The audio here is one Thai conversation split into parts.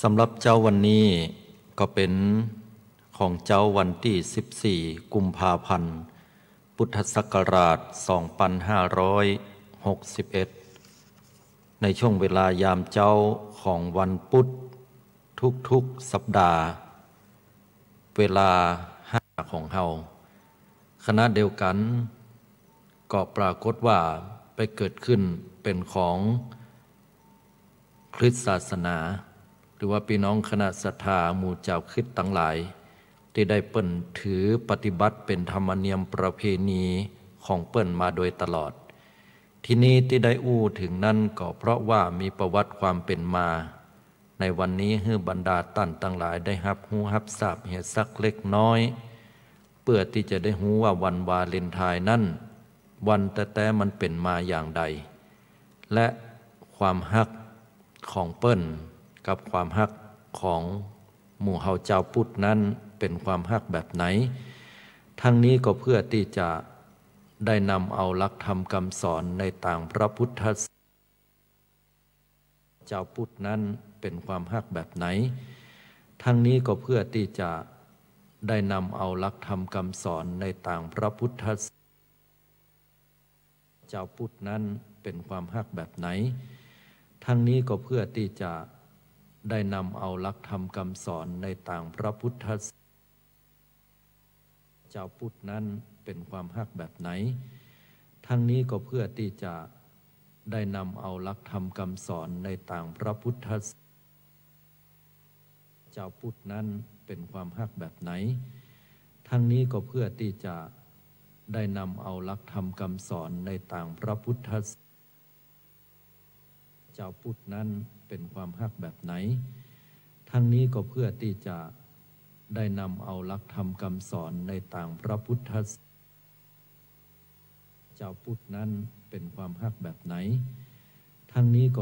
สำหรับเจ้าวันนี้ก็เป็นของเจ้าวันที่14กุมภาพันธ์พุทธศักราช2561ในช่วงเวลายามเจ้าของวันพุธทุกๆสัปดาห์เวลา5ของเฮาคณะเดียวกันก็ปรากฏว่าไปเกิดขึ้นเป็นของคริสตศาสนาหรือว่าพี่น้องคณะศรัทธาหมู่เจ้าคริสต์ทั้งหลายที่ได้เปิ้นถือปฏิบัติเป็นธรรมเนียมประเพณีของเปิ้นมาโดยตลอดที่นี้ที่ได้อู้ถึงนั่นก็เพราะว่ามีประวัติความเป็นมาในวันนี้ให้บรรดาท่านทั้งหลายได้รับรู้รับทราบเหตุสักเล็กน้อยเพื่อที่จะได้รู้ว่าวันวาเลนไทน์นั้นวันแต่มันเป็นมาอย่างใดและความฮักของเปิ้นกับความฮักของหมู่เฮาเจ้าพุทธนั้นเป็นความฮักแบบไหนทั้งนี้ก็เพื่อที่จะได้นำเอาหลักธรรมคำสอนในต่างพระพุทธศาสนาเจ้าพุทธนั้นเป็นความฮักแบบไหนทั้งนี้ก็เพื่อที่จะได้นำเอาหลักธรรมคำสอนในต่างพระพุทธศาสนาเจ้าพุทธนั้นเป็นความฮักแบบไหนทั้งนี้ก็เพื่อที่จะได้นำเอาหลักธรรมคำสอนในต่างพระพุทธศาสนาเจ้าพุทธนั้นเป็นความฮักแบบไหนทั้งนี้ก็เพื่อที่จะได้นำเอาหลักธรรมคำสอนในต่างพระพุทธศาสนาเจ้าพุทธนั้นเป็นความฮักแบบไหนทั้งนี้ก็เพื่อที่จะได้นำเอาหลักธรรมคำสอนในต่างพระพุทธศาสนาเจ้าพุทธนั้นเป็นความฮักแบบไหนทั้งนี้ก็เพื่อที่จะได้นำเอาหลักธรรมคำสอนในต่างพระพุทธศาสนาเจ้าพุทธนั้นเป็นความฮักแบบไหนทั้งนี้ก็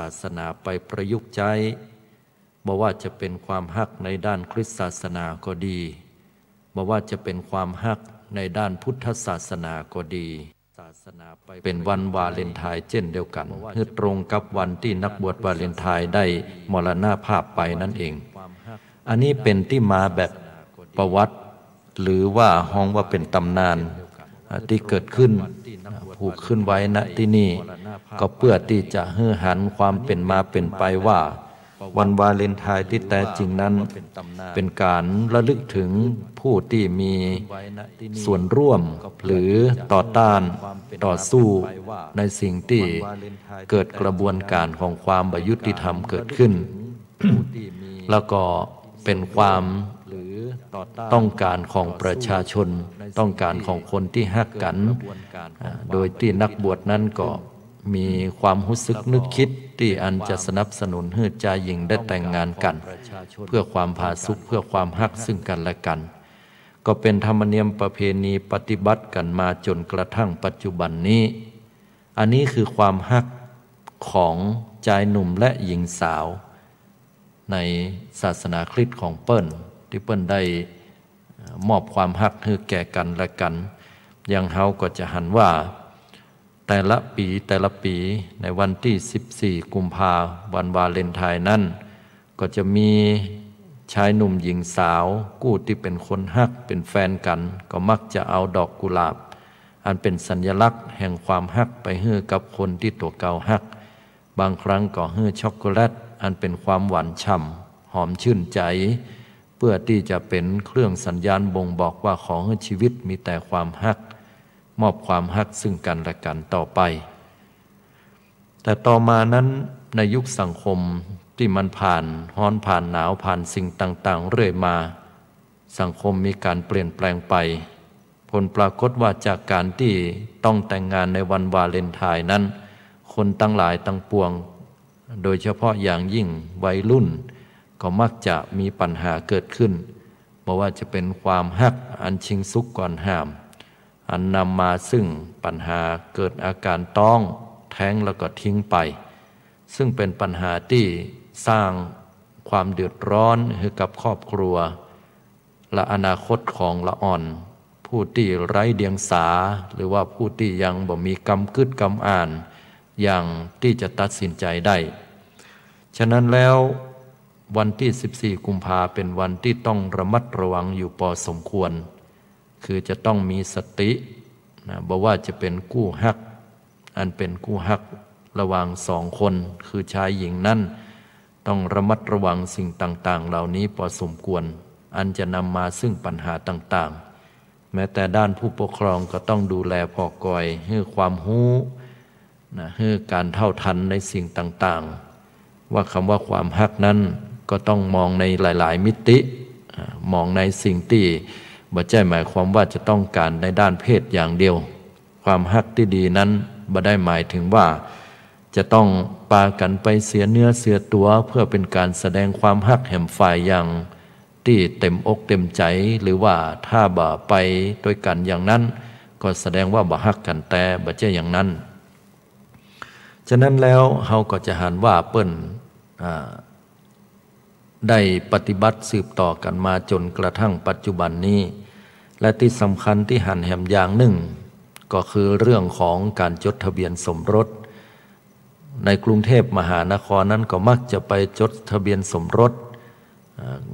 ศาสนาไปประยุกต์ใช้บ่ว่าจะเป็นความฮักในด้านคริสตศาสนาก็ดีบ่ว่าจะเป็นความฮักในด้านพุทธศาสนาก็ดีศาสนาไปเป็นวันวาเลนไทน์เช่นเดียวกันเพื่อตรงกับวันที่นักบวชวาเลนไทน์ได้มรณภาพไปนั่นเองอันนี้เป็นที่มาแบบประวัติ หรือว่าห้องว่าเป็นตำนานที่เกิดขึ้นผูกขึ้นไว้ณที่นี่ก็เพื่อที่จะให้หันความเป็นมาเป็นไปว่าวันวาเลนไทน์ที่แท้จริงนั้นเป็นการระลึกถึงผู้ที่มีส่วนร่วมหรือต่อต้านต่อสู้ในสิ่งที่เกิดกระบวนการของความบยุติธรรมเกิดขึ้น แล้วก็เป็นความต้องการของประชาชนต้องการของคนที่ฮักกันโดยที่นักบวชนั้นก็มีความรู้สึกนึกคิดที่อันจะสนับสนุนให้ชายหญิงได้แต่งงานกันเพื่อความผาสุกเพื่อความฮักซึ่งกันและกันก็เป็นธรรมเนียมประเพณีปฏิบัติกันมาจนกระทั่งปัจจุบันนี้อันนี้คือความฮักของชายหนุ่มและหญิงสาวในศาสนาคริสต์ของเปิ้ลที่เปิ้ลได้มอบความฮักให้แก่กันและกันอย่างเฮาก็จะหันว่าแต่ละปีในวันที่14กุมภาพันธ์วันวาเลนไทน์นั้นก็จะมีชายหนุ่มหญิงสาวกู้ที่เป็นคนฮักเป็นแฟนกันก็มักจะเอาดอกกุหลาบอันเป็นสัญลักษณ์แห่งความฮักไปให้กับคนที่ตัวเก่าฮักบางครั้งก็ให้ช็อกโกแลตอันเป็นความหวานฉ่ำหอมชื่นใจเพื่อที่จะเป็นเครื่องสัญญาณบ่งบอกว่าขอให้ชีวิตมีแต่ความฮักมอบความฮักซึ่งกันและกันต่อไปแต่ต่อมานั้นในยุคสังคมที่มันผ่านร้อนผ่านหนาวผ่านสิ่งต่างๆเรื่อยมาสังคมมีการเปลี่ยนแปลงไปผลปรากฏว่าจากการที่ต้องแต่งงานในวันวาเลนไทน์นั้นคนตั้งหลายตั้งปวงโดยเฉพาะอย่างยิ่งวัยรุ่นก็มักจะมีปัญหาเกิดขึ้นเพราะว่าจะเป็นความฮักอันชิงสุกก่อนห้ามอันนำมาซึ่งปัญหาเกิดอาการต้องแท้งแล้วก็ทิ้งไปซึ่งเป็นปัญหาที่สร้างความเดือดร้อนให้กับครอบครัวและอนาคตของละอ่อนผู้ที่ไร้เดียงสาหรือว่าผู้ที่ยังบ่มีกำกึดกำอ่านอย่างที่จะตัดสินใจได้ฉะนั้นแล้ววันที่14กุมภาพันธ์เป็นวันที่ต้องระมัดระวังอยู่พอสมควรคือจะต้องมีสตินะบอกว่าจะเป็นคู่ฮักอันเป็นคู่ฮักระหว่างสองคนคือชายหญิงนั้นต้องระมัดระวังสิ่งต่างๆเหล่านี้พอสมควรอันจะนำมาซึ่งปัญหาต่างๆแม้แต่ด้านผู้ปกครองก็ต้องดูแลพอกอยให้ความรู้นะให้การเท่าทันในสิ่งต่างๆว่าคำว่าความฮักนั้นก็ต้องมองในหลายๆมิติมองในสิ่งที่บ่ใช่หมายความว่าจะต้องการในด้านเพศอย่างเดียวความฮักที่ดีนั้นบ่ได้หมายถึงว่าจะต้องปากันไปเสียเนื้อเสียตัวเพื่อเป็นการแสดงความฮักแห่งฝ่ายอย่างที่เต็มอกเต็มใจหรือว่าถ้าบ่ไปด้วยกันอย่างนั้นก็แสดงว่าบ่ฮักกันแต่บ่ใช่อย่างนั้นฉะนั้นแล้วเฮาก็จะหันว่าเปิ้นได้ปฏิบัติสืบต่อกันมาจนกระทั่งปัจจุบันนี้และที่สำคัญที่หันแหมอย่างหนึ่งก็คือเรื่องของการจดทะเบียนสมรสในกรุงเทพมหานครนั้นก็มักจะไปจดทะเบียนสมรส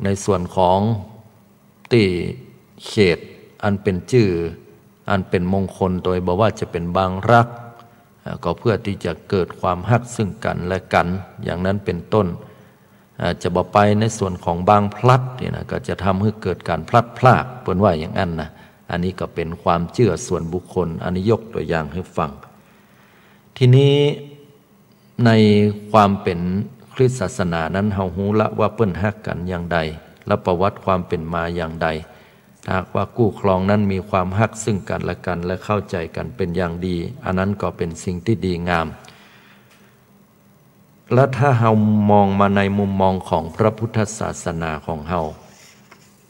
ในส่วนของที่เขตอันเป็นชื่ออันเป็นมงคลโดยบอกว่าจะเป็นบางรักก็เพื่อที่จะเกิดความฮักซึ่งกันและกันอย่างนั้นเป็นต้นจะบอกไปในส่วนของบางพลัดเนี่ยนะก็จะทำให้เกิดการพลัดพรากเปิ้นว่าอย่างนั้นนะอันนี้ก็เป็นความเชื่อส่วนบุคคลอันนี้ยกตัวอย่างให้ฟังทีนี้ในความเป็นคริสตศาสนานั้นเฮาฮู้ละว่าเปิ้นฮักกันอย่างใดและประวัติความเป็นมาอย่างใดหากว่าคู่ครองนั้นมีความฮักซึ่งกันและกันและเข้าใจกันเป็นอย่างดีอันนั้นก็เป็นสิ่งที่ดีงามและถ้าเฮามองมาในมุมมองของพระพุทธศาสนาของเฮา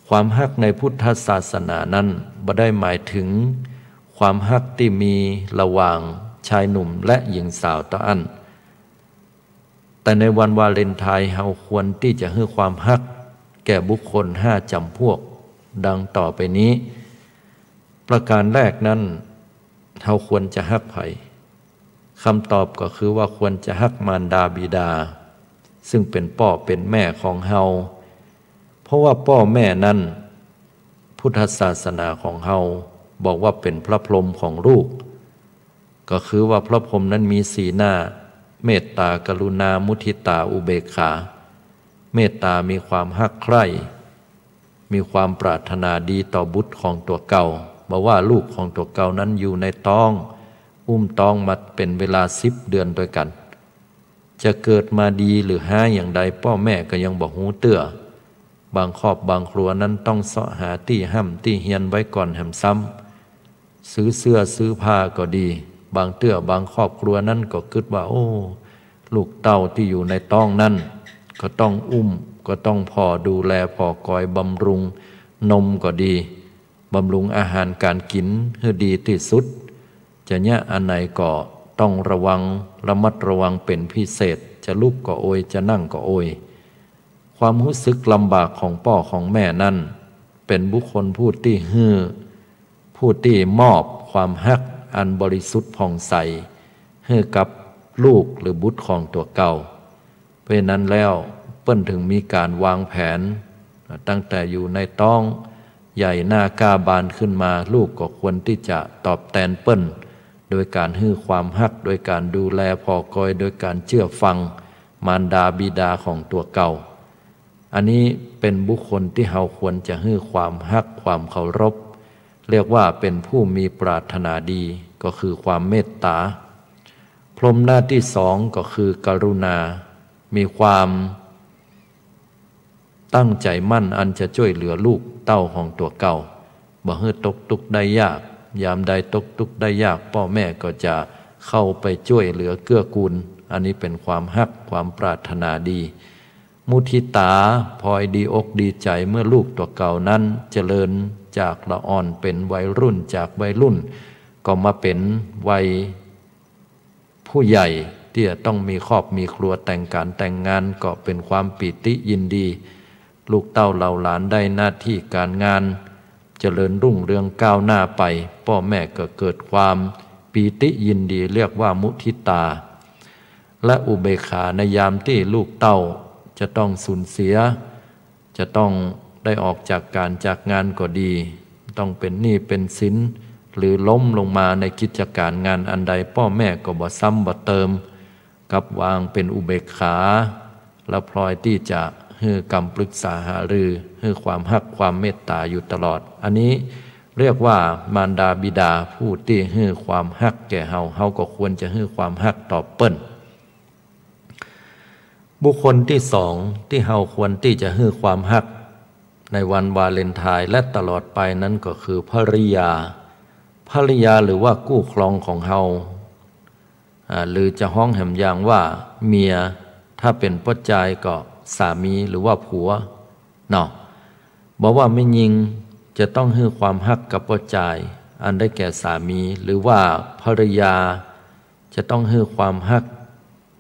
ความฮักในพุทธศาสนานั้นบ่ได้หมายถึงความฮักที่มีระหว่างชายหนุ่มและหญิงสาวต่ออันแต่ในวันวาเลนไทน์เฮาควรที่จะให้ความฮักแก่บุคคล5จำพวกดังต่อไปนี้ประการแรกนั้นเฮาควรจะฮักไผคำตอบก็คือว่าควรจะฮักมารดาบิดาซึ่งเป็นพ่อเป็นแม่ของเฮาเพราะว่าพ่อแม่นั้น พุทธศาสนาของเฮาบอกว่าเป็นพระพรหมของลูกก็คือว่าพระพรหมนั้นมีสีหน้าเมตตากรุณามุทิตาอุเบกขาเมตตามีความฮักใคร่มีความปรารถนาดีต่อบุตรของตัวเก่าบอกว่าลูกของตัวเก่านั้นอยู่ในท้องอุ้มท้องมาเป็นเวลา10 เดือนด้วยกันจะเกิดมาดีหรือหาอย่างใดพ่อแม่ก็ยังบอกหูเตื้อบางครอบบางครัวนั้นต้องเสาะหาที่ห้ำที่เฮียนไว้ก่อนแหมซ้ำซื้อเสื้อซื้อผ้าก็ดีบางเตื้อบางครอบครัวนั้นก็คิดว่าโอ้ลูกเต้าที่อยู่ในท้องนั้นก็ต้องอุ้มก็ต้องพอดูแลพอกอยบำรุงนมก็ดีบำรุงอาหารการกินให้ดีที่สุดจะเนี่ยอันไหนก็ต้องระมัดระวังเป็นพิเศษจะลุกก็โอยจะนั่งก็โอยความรู้สึกลำบากของพ่อของแม่นั้นเป็นบุคคลผู้ที่ผู้ที่มอบความฮักอันบริสุทธิ์ผ่องใสให้กับลูกหรือบุตรของตัวเก่าเพราะนั้นแล้วเปิ้นถึงมีการวางแผนตั้งแต่อยู่ในท้องใหญ่หน้ากาบานขึ้นมาลูกก็ควรที่จะตอบแทนเปิ้นโดยการให้ความฮักโดยการดูแลพอกอยโดยการเชื่อฟังมารดาบิดาของตัวเก่าอันนี้เป็นบุคคลที่เราควรจะให้ความฮักความเคารพเรียกว่าเป็นผู้มีปรารถนาดีก็คือความเมตตาพรหมหน้าที่2ก็คือกรุณามีความตั้งใจมั่นอันจะช่วยเหลือลูกเต้าของตัวเก่าบ่ให้ตกทุกข์ได้ยากยามใดตกทุกข์ได้ยากพ่อแม่ก็จะเข้าไปช่วยเหลือเกื้อกูลอันนี้เป็นความฮักความปรารถนาดีมุทิตาพลอยดีอกดีใจเมื่อลูกตัวเก่านั้นเจริญจากละอ่อนเป็นวัยรุ่นจากวัยรุ่นก็มาเป็นวัยผู้ใหญ่ที่จะต้องมีครอบมีครัวแต่งการแต่งงานก็เป็นความปิติยินดีลูกเต้าเหล่าหลานได้หน้าที่การงานเจริญรุ่งเรืองก้าวหน้าไปพ่อแม่ก็เกิดความปิติยินดีเรียกว่ามุทิตาและอุเบกขาในยามที่ลูกเต้าจะต้องสูญเสียจะต้องได้ออกจากการจากงานก็ดีต้องเป็นหนี้เป็นสินหรือล้มลงมาในกิจการงานอันใดพ่อแม่ก็บ่ซ้ำบ่เติมกับวางเป็นอุเบกขาและพลอยที่จะให้คำปรึกษาหารือให้ความฮักความเมตตาอยู่ตลอดอันนี้เรียกว่ามารดาบิดาผู้ที่ให้ความฮักแก่เฮาก็ควรจะให้ความฮักตอบเปิ้นบุคคลที่2ที่เฮาควรที่จะให้ความฮักในวันวาเลนไทน์และตลอดไปนั้นก็คือภริยาหรือว่าคู่ครองของเฮาหรือจะห้องแหมอย่างว่าเมียถ้าเป็นพ่อใจก็สามีหรือว่าผัวเนาะบอกว่าไม่ยิงจะต้องให้ความฮักกับพ่อใจอันได้แก่สามีหรือว่าภริยาจะต้องให้ความฮัก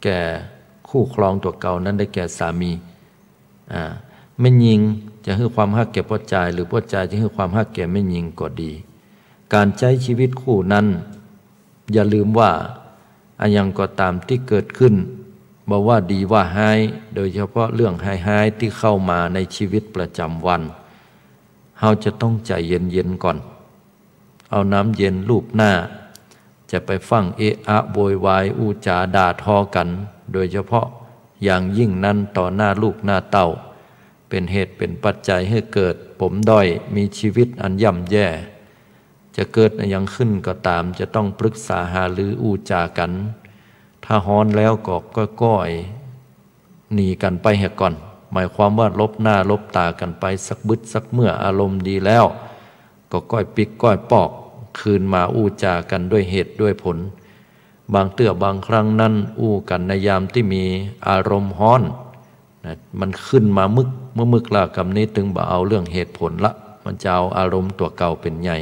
แก่คู่ครองตัวเก่านั้นได้แก่สามีไม่ยิงจะให้ความฮักแก่พ่อใจหรือพ่อใจจะให้ความฮักแก่ไม่ยิงก็ดีการใช้ชีวิตคู่นั้นอย่าลืมว่าอันยังก็ตามที่เกิดขึ้นบอกว่าดีว่าหายโดยเฉพาะเรื่องหายที่เข้ามาในชีวิตประจำวันเราจะต้องใจเย็นๆก่อนเอาน้ำเย็นลูบหน้าจะไปฟังเอะอะโวยวายอู้จาด่าทอกันโดยเฉพาะอย่างยิ่งนั้นต่อหน้าลูกหน้าเต้าเป็นเหตุเป็นปัจจัยให้เกิดปมด้อยมีชีวิตอันย่ำแย่จะเกิดอย่างขึ้นก็ตามจะต้องปรึกษาหารืออู้จากันถ้าฮ้อนแล้วก็ก้อยหนีกันไปเหก่อนหมายความว่าลบหน้าลบตากันไปสักบึดสักเมื่ออารมณ์ดีแล้วก็ก้อยปิกก้อยปอกคืนมาอู้จากันด้วยเหตุด้วยผลบางเตื้อบางครั้งนั้นอู้กันในยามที่มีอารมณ์ฮ้อนนะมันขึ้นมามึกละกำนี้ถึงบ่เอาเรื่องเหตุผลละมันจะเอาอารมณ์ตัวเก่าเป็นใหญ่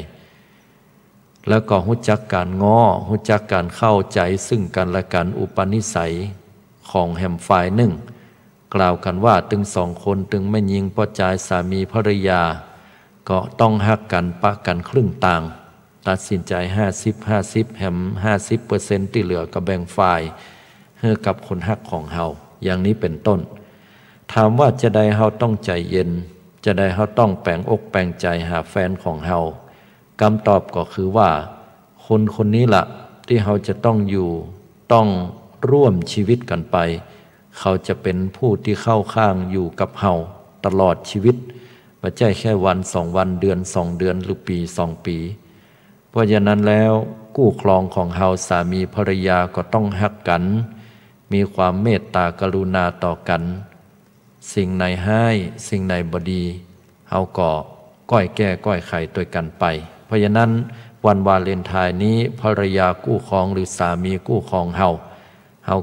แล้วก็รู้จักการง้อรู้จักการเข้าใจซึ่งกันและกันอุปนิสัยของแหมฝ่ายหนึ่งกล่าวกันว่าตึง2 คนตึงไม่ยิงพ่อใจสามีภริยาก็ต้องฮักกันปะกันครึ่งต่างตัดสินใจ50-50แหม50%ที่เหลือก็แบ่งฝ่ายให้กับคนฮักของเฮาอย่างนี้เป็นต้นถามว่าจะได้เฮาต้องใจเย็น จะได้เขาต้องแปลงอกแปลงใจหาแฟนของเฮาคำตอบก็คือว่าคนคนนี้ล่ะที่เฮาจะต้องอยู่ต้องร่วมชีวิตกันไปเขาจะเป็นผู้ที่เข้าข้างอยู่กับเฮาตลอดชีวิตไม่ใช่แค่วัน2 วันเดือน2 เดือนหรือปี2 ปีเพราะฉะนั้นแล้วคู่ครองของเฮาสามีภรรยาก็ต้องฮักกันมีความเมตตากรุณาต่อกันสิ่งไหนให้สิ่งไหนบดีเฮาก็ก้อยแก้ก้อยไขตัวกันไปเพราะฉะนั้นวันวาเลนไทน์นี้ภรรยาคู่ครองหรือสามีคู่ครองเฮา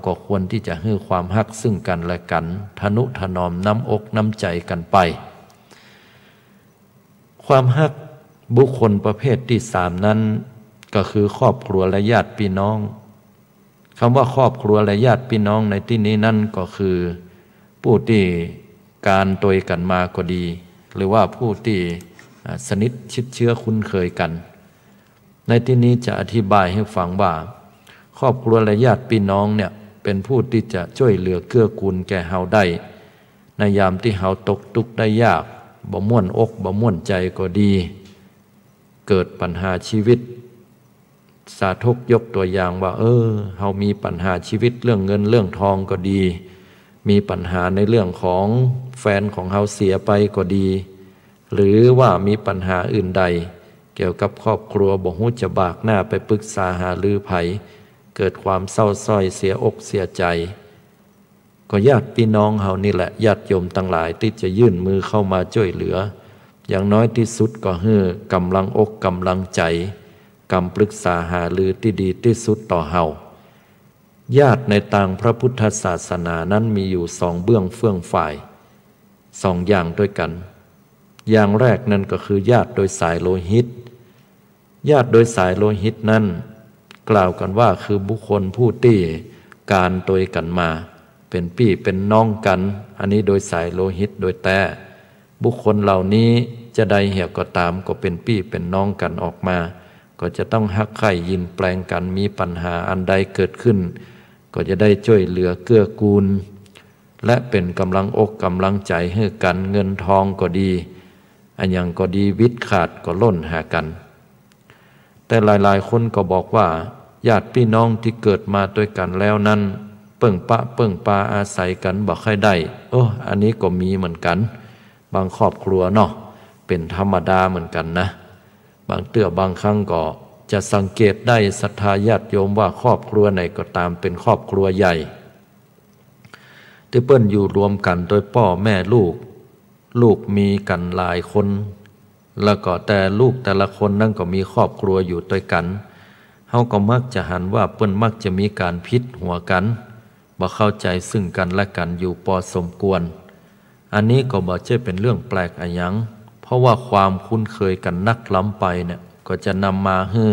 ก็ควรที่จะให้ความฮักซึ่งกันและกันทนุถนอมน้ำอกน้ำใจกันไปความฮักบุคคลประเภทที่3นั้นก็คือครอบครัวและญาติพี่น้องคำว่าครอบครัวและญาติพี่น้องในที่นี้นั่นก็คือผู้ที่การตวยกันมาก็ดีหรือว่าผู้ที่สนิทชิดเชื้อคุ้นเคยกันในที่นี้จะอธิบายให้ฟังว่าครอบครัวและญาติพี่น้องเนี่ยเป็นผู้ที่จะช่วยเหลือเกื้อกูลแก่เฮาได้ในยามที่เฮาตกทุกข์ได้ยากบ่ม่วนอกบ่ม่วนใจก็ดีเกิดปัญหาชีวิตสาธกยกตัวอย่างว่าเฮามีปัญหาชีวิตเรื่องเงินเรื่องทองก็ดีมีปัญหาในเรื่องของแฟนของเฮาเสียไปก็ดีหรือว่ามีปัญหาอื่นใดเกี่ยวกับครอบครัวบ่ฮู้จะบากหน้าไปปรึกษาหารือไผเกิดความเศร้าส้อยเสียอกเสียใจก็ญาติพี่น้องเฮานี่แหละญาติโยมทั้งหลายที่จะยื่นมือเข้ามาช่วยเหลืออย่างน้อยที่สุดก็ให้กำลังอกกำลังใจคำปรึกษาหารือที่ดีที่สุดต่อเฮาญาติในทางพระพุทธศาสนานั้นมีอยู่2 เบื้องเฟื่องฝ่าย2 อย่างด้วยกันอย่างแรกนั่นก็คือญาติโดยสายโลหิตญาติโดยสายโลหิตนั้นกล่าวกันว่าคือบุคคลผู้ที่การตวยกันมาเป็นพี่เป็นน้องกันอันนี้โดยสายโลหิตโดยแต่บุคคลเหล่านี้จะใดเหี่ยก็ตามก็เป็นพี่เป็นน้องกันออกมาก็จะต้องฮักใคร่ยินแปลงกันมีปัญหาอันใดเกิดขึ้นก็จะได้ช่วยเหลือเกื้อกูลและเป็นกำลังอกกำลังใจให้กันเงินทองก็ดีอันยังก็ดีวิตขาดก็ล้นหากันแต่หลายๆคนก็บอกว่าญาติพี่น้องที่เกิดมาด้วยกันแล้วนั้นเปิ่งปะเปิ่งปาอาศัยกันบ่ค่อยได้อันนี้ก็มีเหมือนกันบางครอบครัวเนาะเป็นธรรมดาเหมือนกันนะบางบางครั้งก็จะสังเกตได้ศรัทธาญาติโยมว่าครอบครัวไหนก็ตามเป็นครอบครัวใหญ่ที่เปิ้นอยู่รวมกันโดยพ่อแม่ลูกมีกันหลายคนแล้วก็แต่ลูกแต่ละคนนั่นก็มีครอบครัวอยู่ด้วยกันเฮาก็มักจะหันว่าเปิ้นมักจะมีการพิษหัวกันบ่เข้าใจซึ่งกันและกันอยู่พอสมควรอันนี้ก็บ่ใช่เป็นเรื่องแปลกอะไรหยังเพราะว่าความคุ้นเคยกันนักล้ำไปเนี่ยก็จะนำมาให้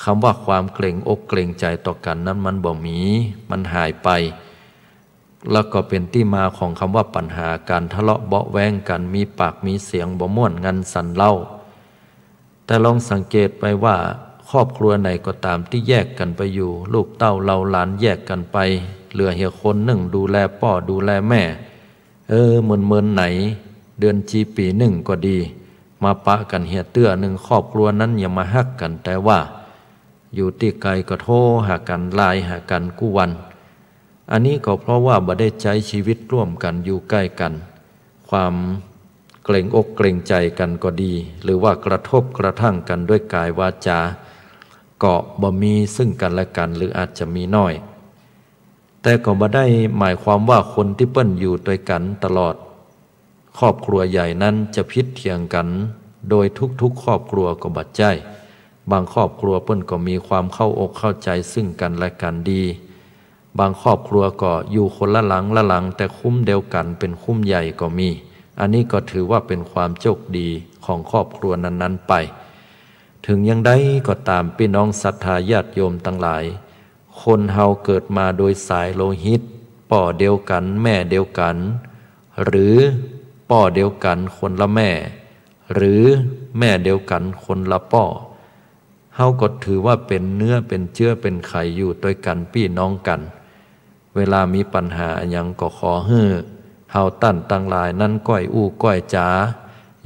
คำว่าความเกรงอกเกรงใจต่อกันนั้นมันบ่มีมันหายไปแล้วก็เป็นที่มาของคำว่าปัญหาการทะเลาะเบาะแว้งกันมีปากมีเสียงบ่ม่วนงันสันเล่าแต่ลองสังเกตไปว่าครอบครัวไหนก็ตามที่แยกกันไปอยู่ลูกเต้าเราหลานแยกกันไปเหลือเหี่ยคนหนึ่งดูแลพ่อดูแลแม่เมินไหนเดือนจีปีหนึ่งก็ดีมาปะกันเหี่ยเตื้อหนึ่งครอบครัวนั้นอย่ามาฮักกันแต่ว่าอยู่ที่ไกลก็โทรหากันไลน์หากันกู้วันอันนี้ก็เพราะว่าบ่ได้ใช้ชีวิตร่วมกันอยู่ใกล้กันความเกรงอกเกรงใจกันก็ดีหรือว่ากระทบกระทั่งกันด้วยกายวาจาก็บ่มีซึ่งกันและกันหรืออาจจะมีน้อยแต่ก็บ่ได้หมายความว่าคนที่เปิ้นอยู่ด้วยกันตลอดครอบครัวใหญ่นั้นจะพิษเถียงกันโดยทุกๆครอบครัวก็บ่ใช่บางครอบครัวเปิ้นก็มีความเข้าอกเข้าใจซึ่งกันและกันดีบางครอบครัวก็อยู่คนละหลังแต่คุ้มเดียวกันเป็นคุ้มใหญ่ก็มีอันนี้ก็ถือว่าเป็นความโชคดีของครอบครัวนั้นๆไปถึงยังได้ก็ตามพี่น้องศรัทธาญาติโยมทั้งหลายคนเฮาเกิดมาโดยสายโลหิตพ่อเดียวกันแม่เดียวกันหรือพ่อเดียวกันคนละแม่หรือแม่เดียวกันคนละพ่อเฮาก็ถือว่าเป็นเนื้อเป็นเชื้อเป็นไขอยู่ด้วยกันพี่น้องกันเวลามีปัญหาอย่างก็ขอให้เฮาตั้นตั้งหลายนั้นก้อยอู้ก้อยจ๋า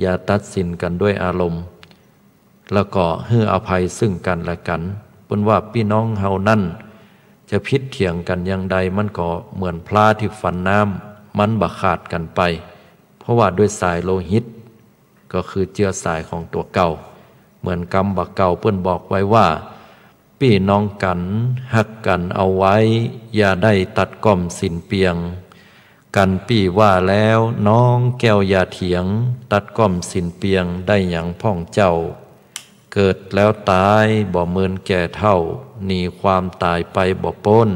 อย่าตัดสินกันด้วยอารมณ์แล้วก็ให้อภัยซึ่งกันและกันเปิ้นว่าพี่น้องเฮานั่นจะพิษเถียงกันอย่างใดมันก็เหมือนพลาที่ฝันน้ำมันบ่ขาดกันไปเพราะว่าด้วยสายโลหิตก็คือเจือสายของตัวเก่าเหมือนกรรมบักเก่าเปิ้นบอกไว้ว่าพี่น้องกันหักกันเอาไว้อย่าได้ตัดก้อมสินเปียงกันปี่ว่าแล้วน้องแก้วอย่าเถียงตัดก้อมสินเปียงได้อย่างพ่องเจ้าเกิดแล้วตายบ่เมินแก่เท่าหนีความตายไปบ่พ้น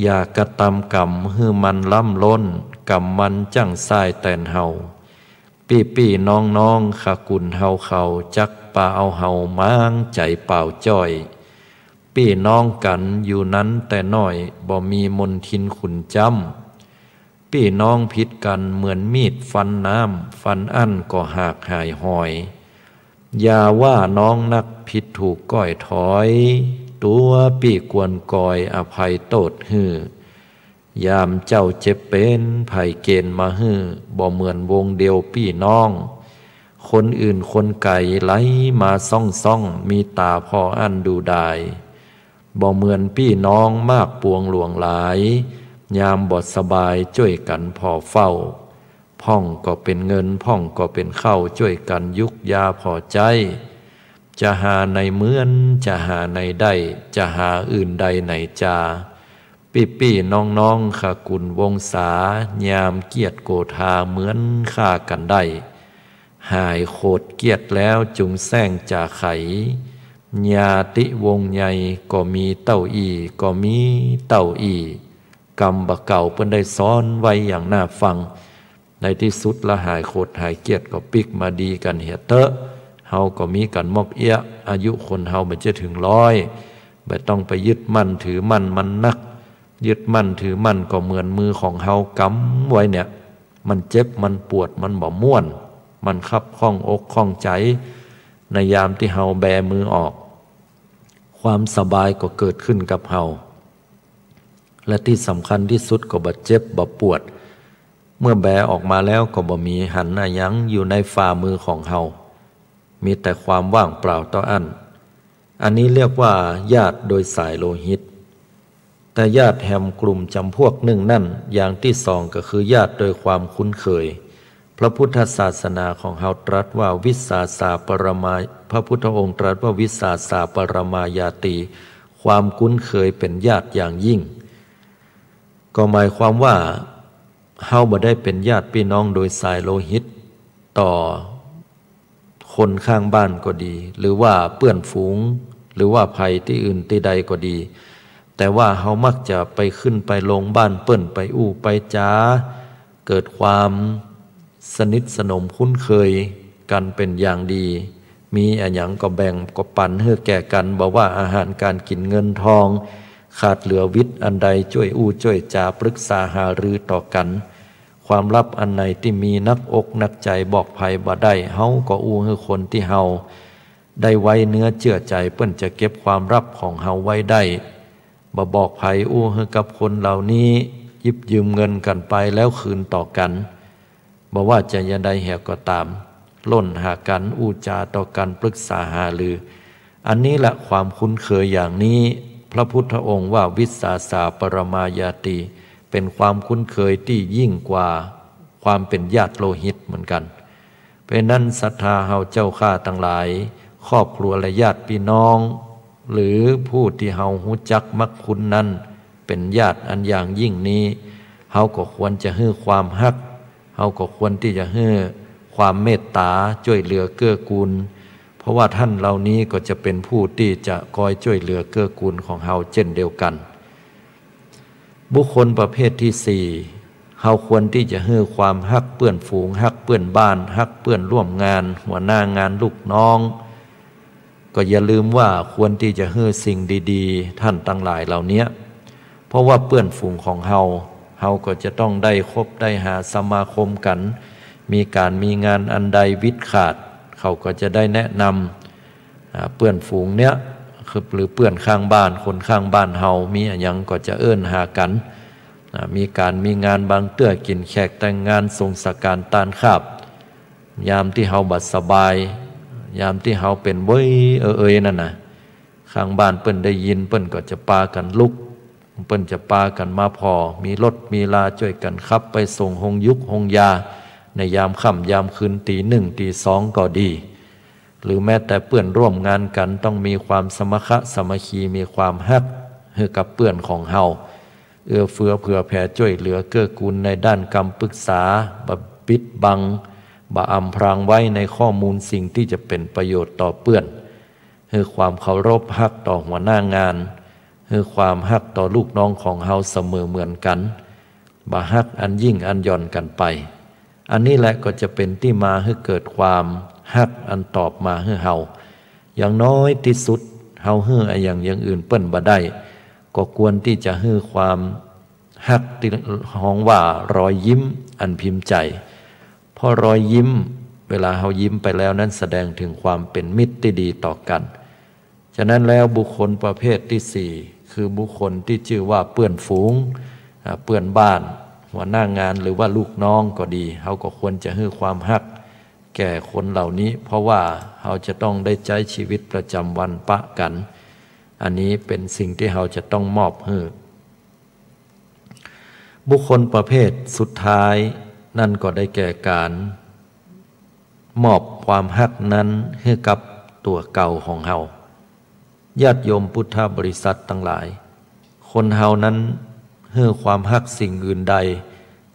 อย่ากระทำกรรมให้มันล้ำล้นกรรมมันจังสายแต่นเฮาปี่น้องขะกุนเฮาเขาจักป่าเอาเฮาม้างใจเปล่าจ้อยพี่น้องกันอยู่นั้นแต่น้อยบ่มีมนทินขุนจำพี่น้องผิดกันเหมือนมีดฟันน้ำฟันอั้นก็หากหายหอยอย่าว่าน้องนักผิดถูกก้อยถอยตัวพี่กวนกอยอภัยโตดฮือยามเจ้าเจ็บเป็นไผ่เกณฑ์มาฮือบ่เหมือนวงเดียวพี่น้องคนอื่นคนไก่ไหลมาซ่องมีตาพออันดูได้บ่เหมือนพี่น้องมากปวงหลวงหลายยามบอดสบายช่วยกันพอเฝ้าพ่องก็เป็นเงินพ่องก็เป็นข้าวช่วยกันยุกยาพอใจจะหาในเหมือนจะหาในได้จะหาอื่นใดไหนจาปี่น้องขกุลวงศายามเกียรติโกธาเหมือนฆ่ากันได้หายโคตรเกียรติแล้วจุงแซงจ่าไขญาติวงใหญ่ก็มีเต้าอีก็มีเต้าอีกรรมบะเก่าเพิ่นได้ซ้อนไว้อย่างน่าฟังในที่สุดละหายโคตรหายเกียรติก็ปิกมาดีกันเหียเตอะเฮาก็มีกันมอกเอี้ยอายุคนเฮามันจะถึง100ไม่ต้องไปยึดมั่นถือมั่นมันนักยึดมั่นถือมั่นก็เหมือนมือของเฮากำไว้เนี่ยมันเจ็บมันปวดมันบ่ม่วนมันคับข้องอกข้องใจในยามที่เฮาแบมือออกความสบายก็เกิดขึ้นกับเฮาและที่สำคัญที่สุดก็บ่เจ็บบ่ปวดเมื่อแบออกมาแล้วก็บ่มีหันหน้ายั้งอยู่ในฝ่ามือของเฮามีแต่ความว่างเปล่าต่ออันนี้เรียกว่าญาติโดยสายโลหิตแต่ญาติแห่งกลุ่มจำพวกหนึ่งนั่นอย่างที่สองก็คือญาติโดยความคุ้นเคยพระพุทธศาสนาของเฮาตรัสว่าวิสาสาปรมาพระพุทธองค์ตรัสว่าวิสาสาปรมายาติความคุ้นเคยเป็นญาติอย่างยิ่งก็หมายความว่าเฮาบ่ได้เป็นญาติพี่น้องโดยสายโลหิตต่อคนข้างบ้านก็ดีหรือว่าเพื่อนฝูงหรือว่าภัยที่อื่นที่ใดก็ดีแต่ว่าเฮามักจะไปขึ้นไปลงบ้านเปิ้นไปอู้ไปจ้าเกิดความสนิทสนมคุ้นเคยกันเป็นอย่างดีมีอันหยังก็แบ่งก็ปันให้แก่กันบอกว่าอาหารการกินเงินทองขาดเหลือวิตอันใดช่วยอู้ช่วยจาปรึกษาหารือต่อกันความลับอันไหนที่มีนักอกนักใจบอกภัยบ่ได้เฮาก็อู้ให้คนที่เฮาได้ไว้เนื้อเชื่อใจเปิ้นจะเก็บความลับของเฮาไว้ได้บ่บอกภัยอู้ให้กับคนเหล่านี้ยิบยืมเงินกันไปแล้วคืนต่อกันบ่ว่าจะยันใดแหกก็ตามล้นหากันอู้จาต่อกันปรึกษาหารืออันนี้แหละความคุ้นเคยอย่างนี้พระพุทธองค์ว่าวิสาสาปรมายาติเป็นความคุ้นเคยที่ยิ่งกว่าความเป็นญาติโลหิตเหมือนกันเพราะนั้นศรัทธาเฮาเจ้าข้าทั้งหลายครอบครัวและญาติพี่น้องหรือผู้ที่เฮารู้จักมักคุ้นนั้นเป็นญาติอันอย่างยิ่งนี้เฮาก็ควรจะให้ความฮักเฮาก็ควรที่จะให้ความเมตตาช่วยเหลือเกื้อกูลเพราะว่าท่านเหล่านี้ก็จะเป็นผู้ที่จะคอยช่วยเหลือเกื้อกูลของเฮาเช่นเดียวกันบุคคลประเภทที่สี่เฮาควรที่จะให้ความฮักเปื้อนฝูงฮักเปื้อนบ้านฮักเปื้อนร่วมงานหัวหน้างานลูกน้องก็อย่าลืมว่าควรที่จะให้สิ่งดีๆท่านทั้งหลายเหล่านี้เพราะว่าเปื้อนฝูงของเฮาก็จะต้องได้คบได้หาสมาคมกันมีการมีงานอันใดวิดขาดเขาก็จะได้แนะนำเปื้อนฝูงเนี้ยหรือเปื้อนข้างบ้านคนข้างบ้านเฮามีอะไรยังก็จะเอิ้นหากันมีการมีงานบางเตื้อกินแขกแต่งงานทรงสการตานคาบ ยามที่เฮาบัดสบายยามที่เฮาเป็นเว้ยนั่นน่ะข้างบ้านเปิ้นได้ยินเปิ้นก็จะปากันลุกเปิ้นจะปากันมาพอมีรถมีลาช่วยกันขับไปส่งหงยุกหงยาในยามค่ำยามคืนตีหนึ่งตีสองก็ดีหรือแม้แต่เพื่อนร่วมงานกันต้องมีความสมัครสามัคคีมีความฮักให้กับเพื่อนของเฮาเอื้อเฟื้อเผื่อแผ่ช่วยเหลือเกื้อกูลในด้านคำปรึกษาบปิดบังบ่อำพรางไว้ในข้อมูลสิ่งที่จะเป็นประโยชน์ต่อเพื่อนให้ความเคารพฮักต่อหัวหน้างานให้ความฮักต่อลูกน้องของเฮาเสมอเหมือนกันบ่ฮักอันยิ่งอันย่อนกันไปอันนี้แหละก็จะเป็นที่มาให้เกิดความฮักอันตอบมาให้เฮาอย่างน้อยที่สุดเฮาให้อย่างอื่นเปิ้นบ่ได้ก็ควรที่จะให้ความฮักที่ฮ้องว่ารอยยิ้มอันพิมพ์ใจเพราะรอยยิ้มเวลาเฮายิ้มไปแล้วนั้นแสดงถึงความเป็นมิตรที่ดีต่อกันฉะนั้นแล้วบุคคลประเภทที่สี่คือบุคคลที่ชื่อว่าเพื่อนฝูงเพื่อนบ้านหัวหน้างานหรือว่าลูกน้องก็ดีเฮาก็ควรจะให้ความฮักแก่คนเหล่านี้เพราะว่าเฮาจะต้องได้ใช้ชีวิตประจำวันปะกันอันนี้เป็นสิ่งที่เฮาจะต้องมอบให้บุคคลประเภทสุดท้ายนั่นก็ได้แก่การมอบความฮักนั้นให้กับตัวเก่าของเฮาญาติโยมพุทธบริษัททั้งหลายคนเฮานั้นให้ความฮักสิ่งอื่นใด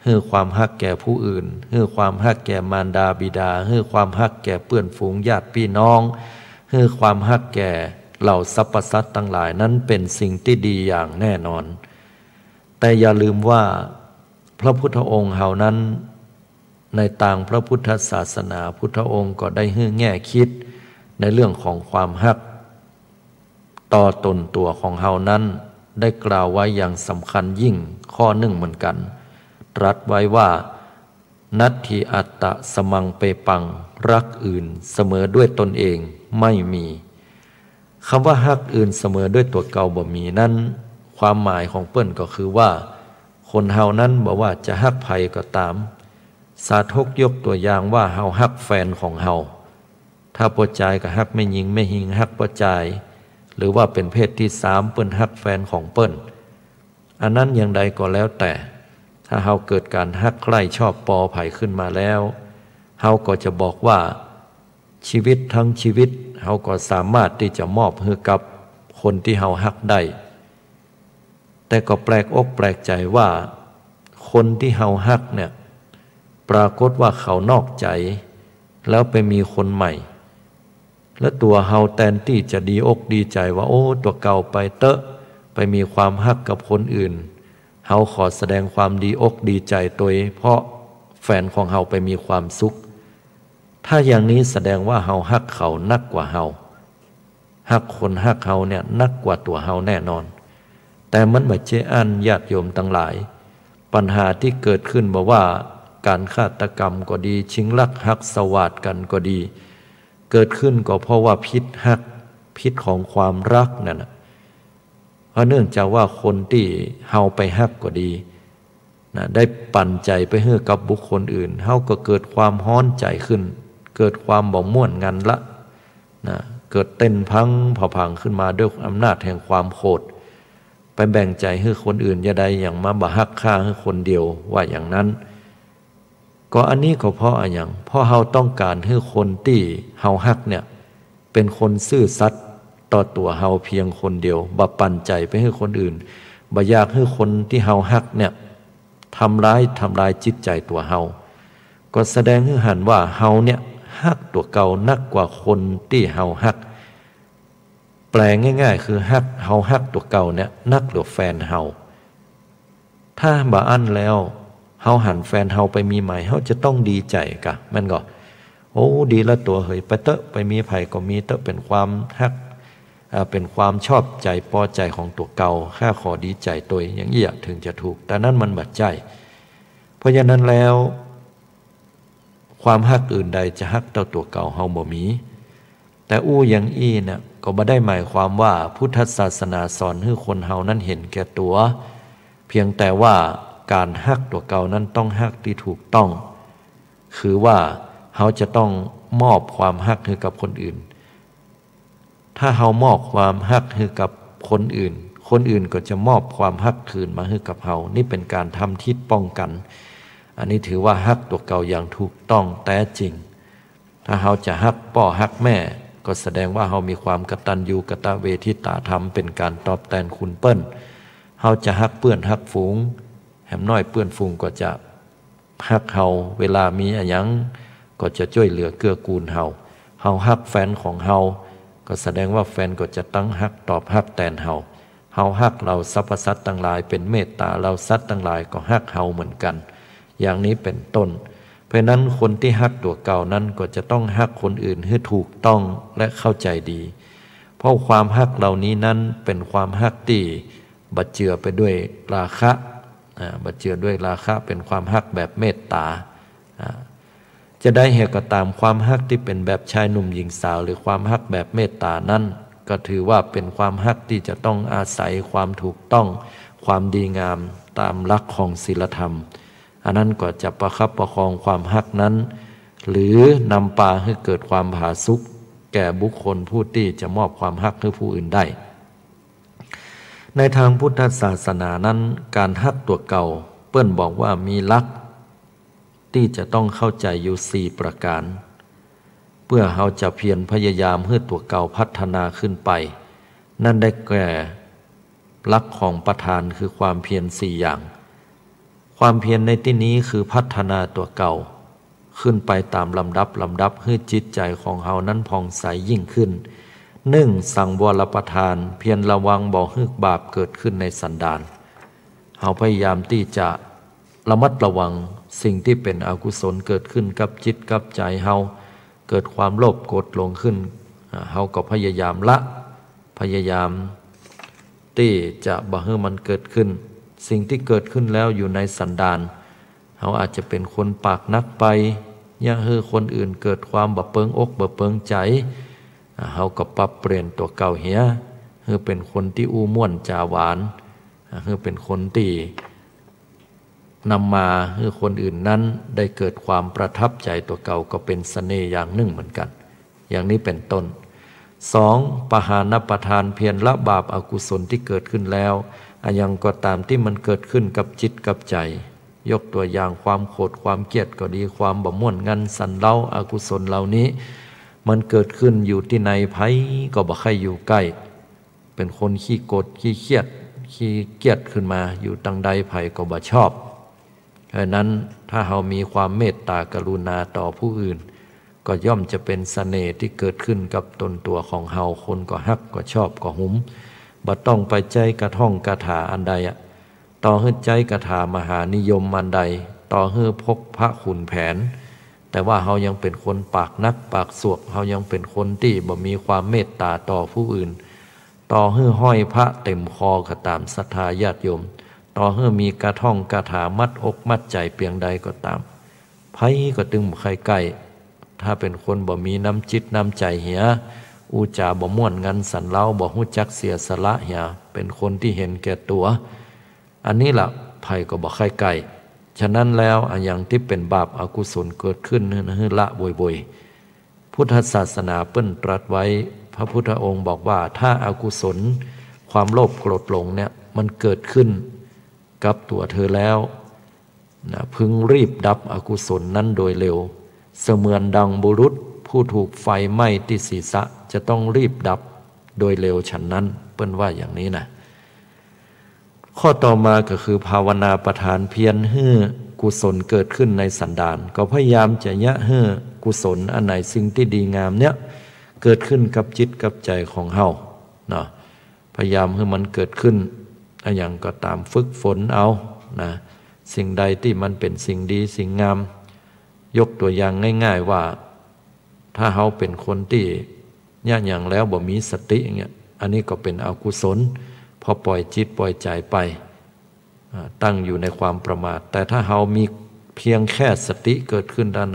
ให้ความฮักแก่ผู้อื่นให้ความฮักแก่มารดาบิดาให้ความฮักแก่เพื่อนฝูงญาติพี่น้องให้ความฮักแก่เหล่าสรรพสัตว์ทั้งหลายนั้นเป็นสิ่งที่ดีอย่างแน่นอนแต่อย่าลืมว่าพระพุทธองค์เฮานั้นในต่างพระพุทธศาสนาพุทธองค์ก็ได้ให้แง่คิดในเรื่องของความฮักต่อตนตัวของเฮานั้นได้กล่าวไว้อย่างสำคัญยิ่งข้อหนึ่งเหมือนกันตรัสไว้ว่านัตถิอัตตะสมังเปปังรักอื่นเสมอด้วยตนเองไม่มีคำว่าฮักอื่นเสมอด้วยตัวเก่าบ่มีนั้นความหมายของเปิ้นก็คือว่าคนเฮานั้นบอกว่าจะฮักไผก็ตามสาธกยกตัวอย่างว่าเฮาฮักแฟนของเฮาถ้าบ่จ่ายก็ฮักไม่ยิงไม่หิงฮักบ่จ่ายหรือว่าเป็นเพศที่สามเปิ้นฮักแฟนของเปิ้นอันนั้นอย่างใดก็แล้วแต่ถ้าเฮาเกิดการฮักใคร่ชอบปอไผขึ้นมาแล้วเฮาก็จะบอกว่าชีวิตทั้งชีวิตเฮาก็สามารถที่จะมอบให้กับคนที่เฮาฮักได้แต่ก็แปลกอกแปลกใจว่าคนที่เฮาฮักเนี่ยปรากฏว่าเขานอกใจแล้วไปมีคนใหม่แล้วตัวเฮาแทนที่จะดีอกดีใจว่าโอ้ตัวเก่าไปเตอะไปมีความฮักกับคนอื่นเฮาขอแสดงความดีอกดีใจตัวเพราะแฟนของเฮาไปมีความสุขถ้าอย่างนี้แสดงว่าเฮาฮักเขานักกว่าเฮาฮักคนฮักเฮาเนี่ยนักกว่าตัวเฮาแน่นอนแต่มันบ่เจอันญาติโยมทั้งหลายปัญหาที่เกิดขึ้นบอกว่าการฆาตกรรมก็ดีชิงลักฮักสวาทกันก็ดีเกิดขึ้นก็เพราะว่าพิษฮักพิษของความรักนั่นนะเพราะเนื่องจากว่าคนที่เฮาไปฮักก็ดีนะได้ปั่นใจไปให้กับบุคคลอื่นเฮาก็เกิดความฮ้อนใจขึ้นเกิดความบ่ม่วนงันละนะเกิดเต้นพังเผาพังขึ้นมาด้วยอำนาจแห่งความโกรธไปแบ่งใจให้คนอื่นอย่าใดอย่างมาบ่ฮักฆ่าให้คนเดียวว่าอย่างนั้นก็อันนี้ก็เพราะอะไรอย่างเพราะเฮาต้องการให้คนที่เฮาฮักเนี่ยเป็นคนซื่อสัตย์ต่อตัวเฮาเพียงคนเดียวบ่ปั่นใจไปให้คนอื่นบ่อยากให้คนที่เฮาฮักเนี่ยทำร้ายจิตใจตัวเฮาก็แสดงให้เห็นว่าเฮาเนี่ยฮักตัวเก่านักกว่าคนที่เฮาฮักแปลง่ายๆคือฮักเฮาฮักตัวเก่าเนี่ยนักกว่าแฟนเฮาถ้าบ่อั้นแล้วเฮาหันแฟนเฮาไปมีใหม่เฮาจะต้องดีใจกะมันก็โอ้ดีละตัวเฮยไปเตอะไปมีไผก็มีเตอะเป็นความฮักเป็นความชอบใจพอใจของตัวเก่าข้าขอดีใจตัวอย่างเงี้ยถึงจะถูกแต่นั้นมันบัดใจเพราะฉะนั้นแล้วความฮักอื่นใดจะฮักต่อตัวเก่าเฮาบ่มีแต่อย่างเนี่ยก็บ่ได้หมายความว่าพุทธศาสนาสอนให้คนเฮานั้นเห็นแก่ตัวเพียงแต่ว่าการฮักตัวเก่านั้นต้องฮักที่ถูกต้องคือว่า เขาจะต้องมอบความฮักให้กับคนอื่นถ้าเขามอบความฮักให้กับคนอื่นคนอื่นก็จะมอบความฮักคืนมาให้กับเขานี่เป็นการทำทิศป้องกันอันนี้ถือว่าฮักตัวเก่าอย่างถูกต้องแท้จริงถ้าเขาจะฮักพ่อฮักแม่ก็แสดงว่าเขามีความกตัญญูกตเวทิตาธรรมเป็นการตอบแทนคุณเปิ้นเขาจะฮักเพื่อนฮักฝูงแหมน้อยเพื่อนฝูงก็จะฮักเขาเวลามีอะไรยังก็จะช่วยเหลือเกื้อกูลเขาฮักแฟนของเขาก็แสดงว่าแฟนก็จะตั้งฮักตอบฮักแทนเขาฮักเราสรรพสัตว์ทั้งหลายเป็นเมตตาเราสัตว์ทั้งหลายก็ฮักเขาเหมือนกันอย่างนี้เป็นต้นเพราะนั้นคนที่ฮักตัวเก่านั้นก็จะต้องฮักคนอื่นให้ถูกต้องและเข้าใจดีเพราะความฮักเหล่านี้นั้นเป็นความฮักที่บัดเจือไปด้วยราคะบัดเจือด้วยราคะเป็นความฮักแบบเมตตาจะได้เหตุก็ตามความฮักที่เป็นแบบชายหนุ่มหญิงสาวหรือความฮักแบบเมตตานั้นก็ถือว่าเป็นความฮักที่จะต้องอาศัยความถูกต้องความดีงามตามหลักของศีลธรรมอันนั้นก็จะประคับประคองความฮักนั้นหรือนำพาให้เกิดความผาสุกแก่บุคคลผู้ที่จะมอบความฮักให้ผู้อื่นได้ในทางพุทธศาสนานั้นการฮักตัวเก่าเปิ้นบอกว่ามีหลักที่จะต้องเข้าใจอยู่4ประการเพื่อเราจะเพียรพยายามให้ตัวเก่าพัฒนาขึ้นไปนั่นได้แก่หลักของประธานคือความเพียร4อย่างความเพียรในที่นี้คือพัฒนาตัวเก่าขึ้นไปตามลำดับให้จิตใจของเรานั้นผ่องใสยิ่งขึ้น1สังวรประทานเพียรระวังบ่ให้บาปเกิดขึ้นในสันดานเราพยายามที่จะระมัดระวังสิ่งที่เป็นอกุศลเกิดขึ้นกับจิตกับใจเราเกิดความโลภโกรธหลงขึ้นเราก็พยายามละพยายามที่จะบ่ให้มันเกิดขึ้นสิ่งที่เกิดขึ้นแล้วอยู่ในสันดานเราอาจจะเป็นคนปากนักไปอย่าให้คนอื่นเกิดความบะเปิงอกบะเปิงใจเราก็ปรับเปลี่ยนตัวเก่าเหียให้เป็นคนที่อู้ม่วนจาหวานให้เป็นคนที่นำมาให้คนอื่นนั้นได้เกิดความประทับใจตัวเก่าก็เป็นเสน่ห์อย่างหนึ่งเหมือนกันอย่างนี้เป็นต้น2ปหานประทานเพียรละบาปอกุศลที่เกิดขึ้นแล้วอย่างก็ตามที่มันเกิดขึ้นกับจิตกับใจยกตัวอย่างความโกรธความเกลียดก็ดีความบ่ม่วนงันสันเล่าอกุศลเหล่านี้มันเกิดขึ้นอยู่ที่ในไผก็บ่ใครอยู่ใกล้เป็นคนขี้โกรธขี้เครียดขี้เกลียดขึ้นมาอยู่ตังใดไผก็บ่ชอบเพราะนั้นถ้าเรามีความเมตตากรุณาต่อผู้อื่นก็ย่อมจะเป็นเสน่ห์ที่เกิดขึ้นกับตนตัวของเราคนก็ฮักก็ชอบก็หุมบ่ต้องไปใจกระท่องกระถาอันใดต่อให้ใจกระถามหานิยมอันใดต่อให้พกพระขุนแผนแต่ว่าเรายังเป็นคนปากนักปากสวกเรายังเป็นคนที่บ่มีความเมตตาต่อผู้อื่นต่อให้ห้อยพระเต็มคอก็ตามศรัทธาญาติโยมต่อให้มีกระท่องกระถามัดอกมัดใจเพียงใดก็ตามไผก็ตึงบ่ใครใกล้ถ้าเป็นคนบ่มีน้ำจิตน้ำใจเหียอูจาบ่ม่วนงันสันเล่าบ่ฮู้จักเสียสละเหียเป็นคนที่เห็นแก่ตัวอันนี้ล่ะไผก็บ่ใครใกล้ฉะนั้นแล้วอย่างที่เป็นบาปอกุศลเกิดขึ้นให้ละบ่อยๆพุทธศาสนาเปิ้นตรัสไว้พระพุทธองค์บอกว่าถ้าอากุศลความโลภโกรธหลงเนี่ยมันเกิดขึ้นกับตัวเธอแล้วพึงรีบดับอกุศลนั้นโดยเร็วเสมือนดังบุรุษผู้ถูกไฟไหม้ที่ศีรษะจะต้องรีบดับโดยเร็วฉันนั้นเปิ้นว่าอย่างนี้นะข้อต่อมาก็คือภาวนาประทานเพียรให้กุศลเกิดขึ้นในสันดานก็พยายามจะยะให้กุศลอันไหนสิ่งที่ดีงามเนี่ยเกิดขึ้นกับจิตกับใจของเฮาเนาะพยายามให้มันเกิดขึ้นอย่างก็ตามฝึกฝนเอานะสิ่งใดที่มันเป็นสิ่งดีสิ่งงามยกตัวอย่างง่ายๆว่าถ้าเฮาเป็นคนที่ย่าอย่างแล้วบ่มีสติอย่างเงี้ยอันนี้ก็เป็นอกุศลพอปล่อยจิตปล่อยใจไปตั้งอยู่ในความประมาทแต่ถ้าเฮามีเพียงแค่สติเกิดขึ้นด้าน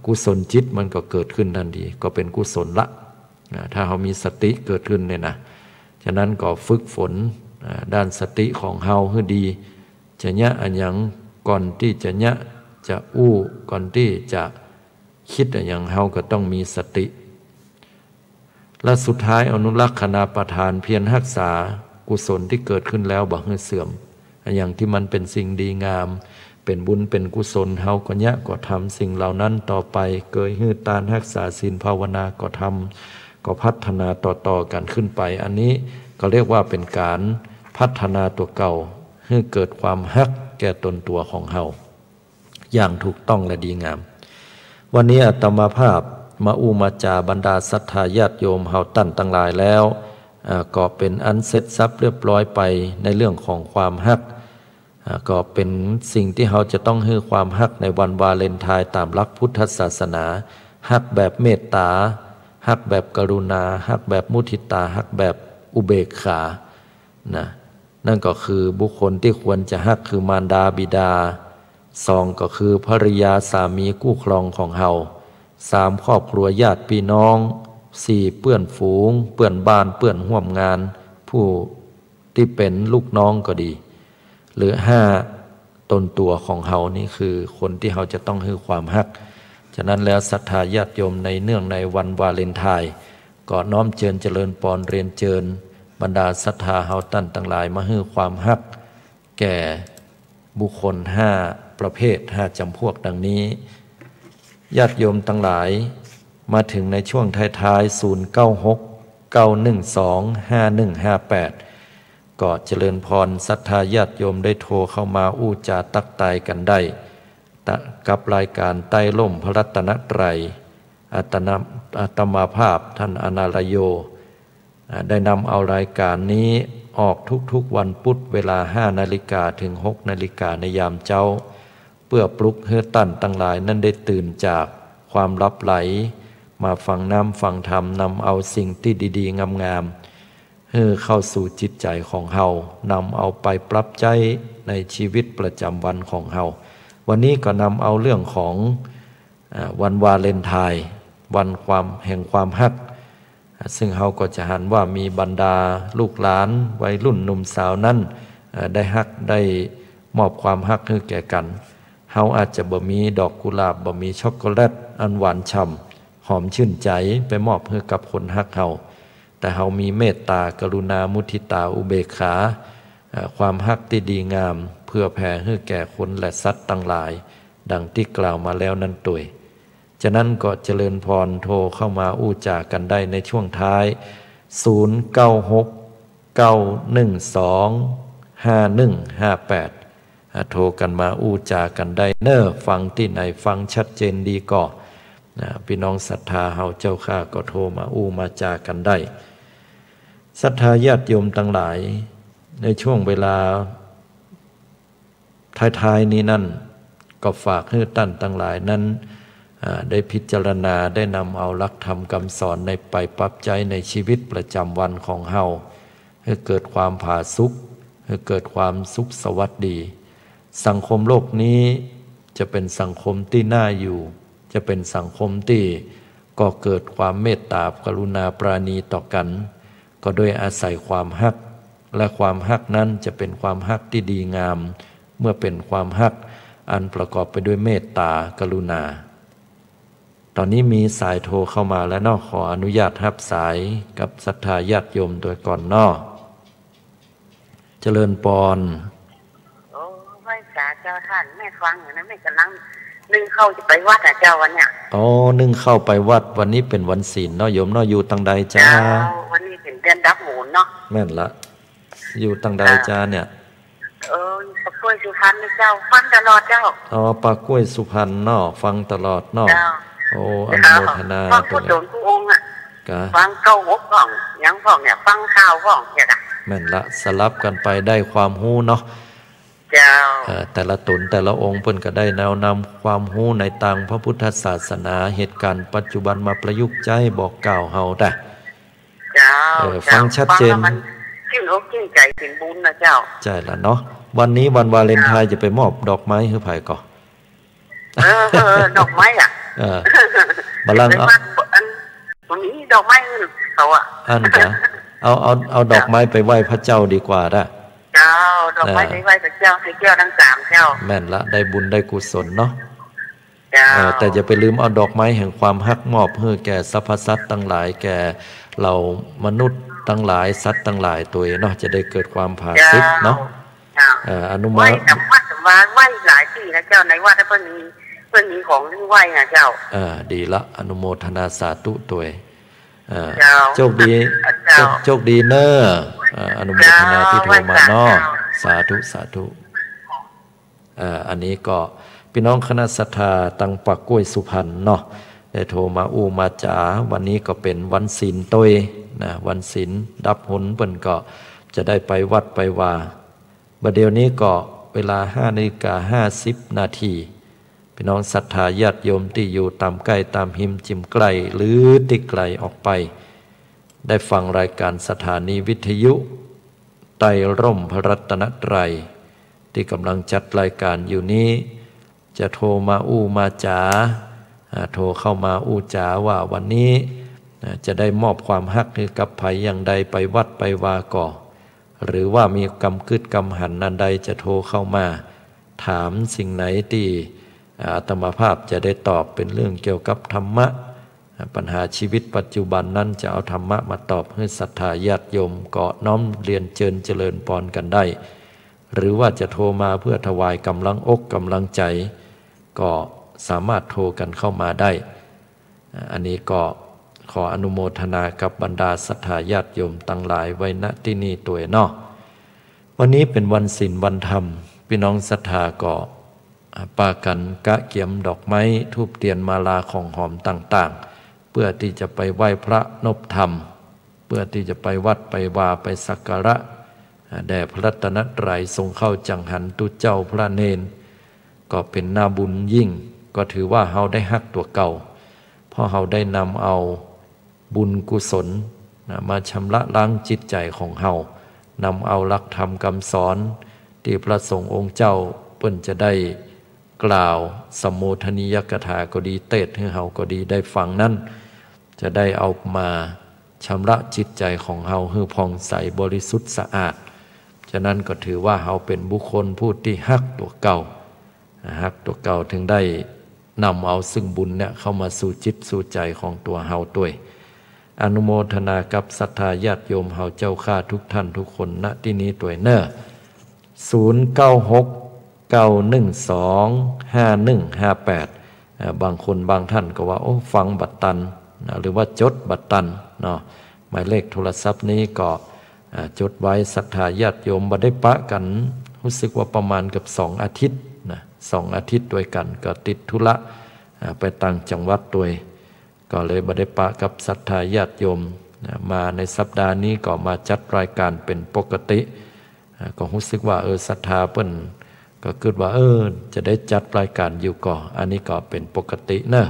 กุศลจิตมันก็เกิดขึ้นทันทีก็เป็นกุศลละถ้าเฮามีสติเกิดขึ้นเนี่ยนะฉะนั้นก็ฝึกฝนด้านสติของเฮาให้ดีจะยะอันยังก่อนที่จะยะจะอู้ก่อนที่จะ คิดอย่างเฮาก็ต้องมีสติและสุดท้ายอนุรักษณาประทานเพียรรักษากุศลที่เกิดขึ้นแล้วบ่ให้เสื่อมอย่างที่มันเป็นสิ่งดีงามเป็นบุญเป็นกุศลเฮาก็เนี่ยก็ทำสิ่งเหล่านั้นต่อไปเกยฮื้อตานรักษาศีลภาวนาก็ทำก็พัฒนาต่อกันขึ้นไปอันนี้ก็เรียกว่าเป็นการพัฒนาตัวเก่าให้เกิดความฮักแก่ตนตัวของเฮาอย่างถูกต้องและดีงามวันนี้อาตมาภาพมามาจาบรรดาศรัทธาญาติโยมเฮาตั้นตั้งหลายแล้วก็เป็นอันเสร็จสับเรียบร้อยไปในเรื่องของความฮักก็เป็นสิ่งที่เราจะต้องให้ความฮักในวันวาเลนไทน์ตามหลักพุทธศาสนาฮักแบบเมตตาฮักแบบกรุณาฮักแบบมุทิตาฮักแบบอุเบกขานะนั่นก็คือบุคคลที่ควรจะฮักคือมารดาบิดาสองก็คือภริยาสามีคู่ครองของเฮาสามครอบครัวญาติพี่น้องสี่เปื้อนฝูงเปื้อนบ้านเปื้อนร่วมงานผู้ที่เป็นลูกน้องก็ดีหรือห้าตนตัวของเฮานี่คือคนที่เฮาจะต้องให้ความฮักฉะนั้นแล้วศรัทธาญาติโยมในเนื่องในวันวาเลนไทน์ก็น้อมเจริญเจริญปอนเรียนเจิญบรรดาศรัทธาเฮาตั้นทั้งหลายมาให้ความฮักแก่บุคคลห้าประเภทห้าจำพวกดังนี้ญาติโยมทั้งหลายมาถึงในช่วงท้ายๆ0969125158ก็เจริญพรศรัทธาญาติโยมได้โทรเข้ามาอู้จาตักตายกันได้กับรายการใต้ร่มพระรัตนตรัยอาตมาภาพท่านอนาลโยได้นำเอารายการนี้ออกทุกๆวันพุธเวลา 5 นาฬิกาถึง 6 นาฬิกาในยามเช้าเพื่อปลุกให้ตั้นทั้งหลายนั้นได้ตื่นจากความลับไหลมาฟังน้ำฟังธรรมนำเอาสิ่งที่ดีๆงามๆให้เข้าสู่จิตใจของเฮานำเอาไปปรับใจในชีวิตประจำวันของเฮาวันนี้ก็นำเอาเรื่องของวันวาเลนไทน์วันแห่งความฮักซึ่งเฮาก็จะหันว่ามีบรรดาลูกหลานวัยรุ่นหนุ่มสาวนั้นได้ฮักได้มอบความฮักให้แก่กันเฮาอาจจะบ่มีดอกกุหลาบบ่มีช็อกโกแลตอันหวานฉ่ำหอมชื่นใจไปมอบให้กับคนฮักเฮาแต่เฮามีเมตตากรุณามุทิตาอุเบกขาความฮักที่ดีงามเพื่อแผ่ให้แก่คนและสัตว์ทั้งหลายดังที่กล่าวมาแล้วนั้นตัวยฉะนั้นก็เจริญพรโทรเข้ามาอู้จากันได้ในช่วงท้าย0969125158โทรกันมาอู้จากันได้เน้อฟังที่ไหนฟังชัดเจนดีก็พี่น้องศรัทธาเฮาเจ้าข้าก็โทรมาอู้มาจากันได้ศรัทธาญาติโยมทั้งหลายในช่วงเวลาท้ายๆนี้นั่นก็ฝากให้ท่านทั้งหลายนั้นได้พิจารณาได้นำเอาหลักธรรมคำสอนในไปปรับใจในชีวิตประจำวันของเฮาให้เกิดความผาสุกให้เกิดความสุขสวัสดีสังคมโลกนี้จะเป็นสังคมที่น่าอยู่จะเป็นสังคมที่ก็เกิดความเมตตากรุณาปราณีต่อกันก็โดยอาศัยความฮักและความฮักนั้นจะเป็นความฮักที่ดีงามเมื่อเป็นความฮักอันประกอบไปด้วยเมตตากรุณาตอนนี้มีสายโทรเข้ามาแล้วเนาะขออนุญาตรับสายกับศรัทธาญาติโยมโดยก่อนเนาะเจริญปอนโอ้ไหว้สาเจ้าท่านแม่ฟังอยู่นะแม่กำลังนึ่งเข้าจะไปวัดนะเจ้าวันเนี้ยอ๋อนึ่งเข้าไปวัดวันนี้เป็นวันศีลเนาะโยมเนาะอยู่ตังใดจ้าวันนี้เป็นเดือนดับหมูนเนาะแม่นละอยู่ตังใดจ้าเนี่ยปากกล้วยสุพรรณเจ้าฟังตลอดเจ้าอ๋อปากกล้วยสุพรรณเนาะฟังตลอดเนาะโอ้อนุโมทนาฟังพูดโดนกูองค์อ่ะฟังเก้าหกห้องยังห้องเนี่ยฟังข่าวห้องเนี่ยนะแม่นละสลับกันไปได้ความรู้เนาะเจ้าแต่ละตนแต่ละองค์เพิ่นก็ได้แนวนำความรู้ในทางพระพุทธศาสนาเหตุการณ์ปัจจุบันมาประยุกต์ใจบอกกล่าวเฮาได้เจ้าฟังชัดเจนชื่นอกชื่นใจเป็นบุญนะเจ้าใช่ละเนาะวันนี้วันวาเลนไทน์จะไปมอบดอกไม้ให้ไผก่อดอกไม้อ่ะบาลังเอาวันนี้ดอกไม้เขาอ่ะอันจ้ะเอาดอกไม้ไปไหว้พระเจ้าดีกว่าได้เจ้าดอกไม้ไปไหว้พระเจ้าให้แก้วทั้ง3แก้วแม่นละได้บุญได้กุศลเนาะ เจ้าแต่อย่าไปลืมเอาดอกไม้แห่งความฮักมอบเพื่อแก่สรรพสัตว์ทั้งหลายแก่เรามนุษย์ทั้งหลายสัตว์ทั้งหลายตัวเนาะจะได้เกิดความผาสุกเนาะอนุโมทนาไหว้กับวัดว่าไหว้หลายที่นะเจ้าในวัดเพิ่นมีของที่ไหว้นะเจ้าดีละอนุโมทนาสาธุตัวโชคดีโชคดีเนอะอนุโมทนาที่โทรมาเนาะสาธุสาธุอันนี้ก็พี่น้องคณะศรัทธาตังปักกล้วยสุพรรณเนาะได้โทรมาอู้มาจ๋าวันนี้ก็เป็นวันศีลตัวนะวันศีลดับหนเปิ้นก็จะได้ไปวัดไปว่าบัดเดี๋ยวนี้ก็เวลา5:50 น.พี่น้องศรัทธาญาติโยมที่อยู่ตามใกล้ตามหิมจิมไกลหรือติไกลออกไปได้ฟังรายการสถานีวิทยุไตรร่มพระรัตนตรัยที่กำลังจัดรายการอยู่นี้จะโทรมาอู้มาจ๋าโทรเข้ามาอู้จ๋าว่าวันนี้จะได้มอบความฮักให้กับไผอย่างใดไปวัดไปวาก่อหรือว่ามีกำกึดกำหันนันใดจะโทรเข้ามาถามสิ่งไหนที่อาตมาภาพจะได้ตอบเป็นเรื่องเกี่ยวกับธรรมะปัญหาชีวิตปัจจุบันนั้นจะเอาธรรมะมาตอบให้ศรัทธาญาติโยมก็น้อมเรียนเจริญพรกันได้หรือว่าจะโทรมาเพื่อถวายกำลังอกกำลังใจก็สามารถโทรกันเข้ามาได้อันนี้ก็ขออนุโมทนากับบรรดาศรัทธาญาติโยมตั้งหลายไว้ณที่นี่ตัวเนาะวันนี้เป็นวันศีลวันธรรมพี่น้องศรัทธาก็ปากันกะเกียมดอกไม้ธูปเทียนมาลาของหอมต่างๆเพื่อที่จะไปไหว้พระนพธรรมเพื่อที่จะไปวัดไปวาไปสักการะแด่พระรัตนตรัยทรงเข้าจังหันตุเจ้าพระเนนก็เป็นนาบุญยิ่งก็ถือว่าเฮาได้ฮักตัวเก่าเพราะเฮาได้นำเอาบุญกุศลมาชำระล้างจิตใจของเฮานำเอาหลักธรรมคำสอนที่พระสงฆ์องค์เจ้าเปิ้นจะได้กล่าวสมโภชนียกถาก็ดีเทศน์ให้เฮาก็ดีได้ฟังนั้นจะได้เอามาชำระจิตใจของเฮาให้ผ่องใสบริสุทธิ์สะอาดฉะนั้นก็ถือว่าเฮาเป็นบุคคลผู้ที่ฮักตัวเก่าฮักตัวเก่าถึงได้นำเอาซึ่งบุญเนี่ยเข้ามาสู่จิตสู่ใจของตัวเฮาด้วยอนุโมทนากับศรัทธาญาติโยมเฮาเจ้าข้าทุกท่านทุกคนณที่นี้ตัวเนอ096-912-5158บางคนบางท่านก็ว่าโอ้ฟังบัตรตันหรือว่าจดบัตรตันเนาะหมายเลขโทรศัพท์นี้ก็จดไว้ศรัทธาญาติโยมบ่ได้ปะกันรู้สึกว่าประมาณกับ2 อาทิตย์นะ2 อาทิตย์ด้วยกันก็ติดธุระไปต่างจังหวัดด้วยก็เลยบ่ได้ปะกับศรัทธาญาติโยมมาในสัปดาห์นี้ก็มาจัดรายการเป็นปกติก็รู้สึกว่าศรัทธาเปิ้นก็คิดว่าจะได้จัดรายการอยู่ก่ออันนี้ก็เป็นปกติเนอะ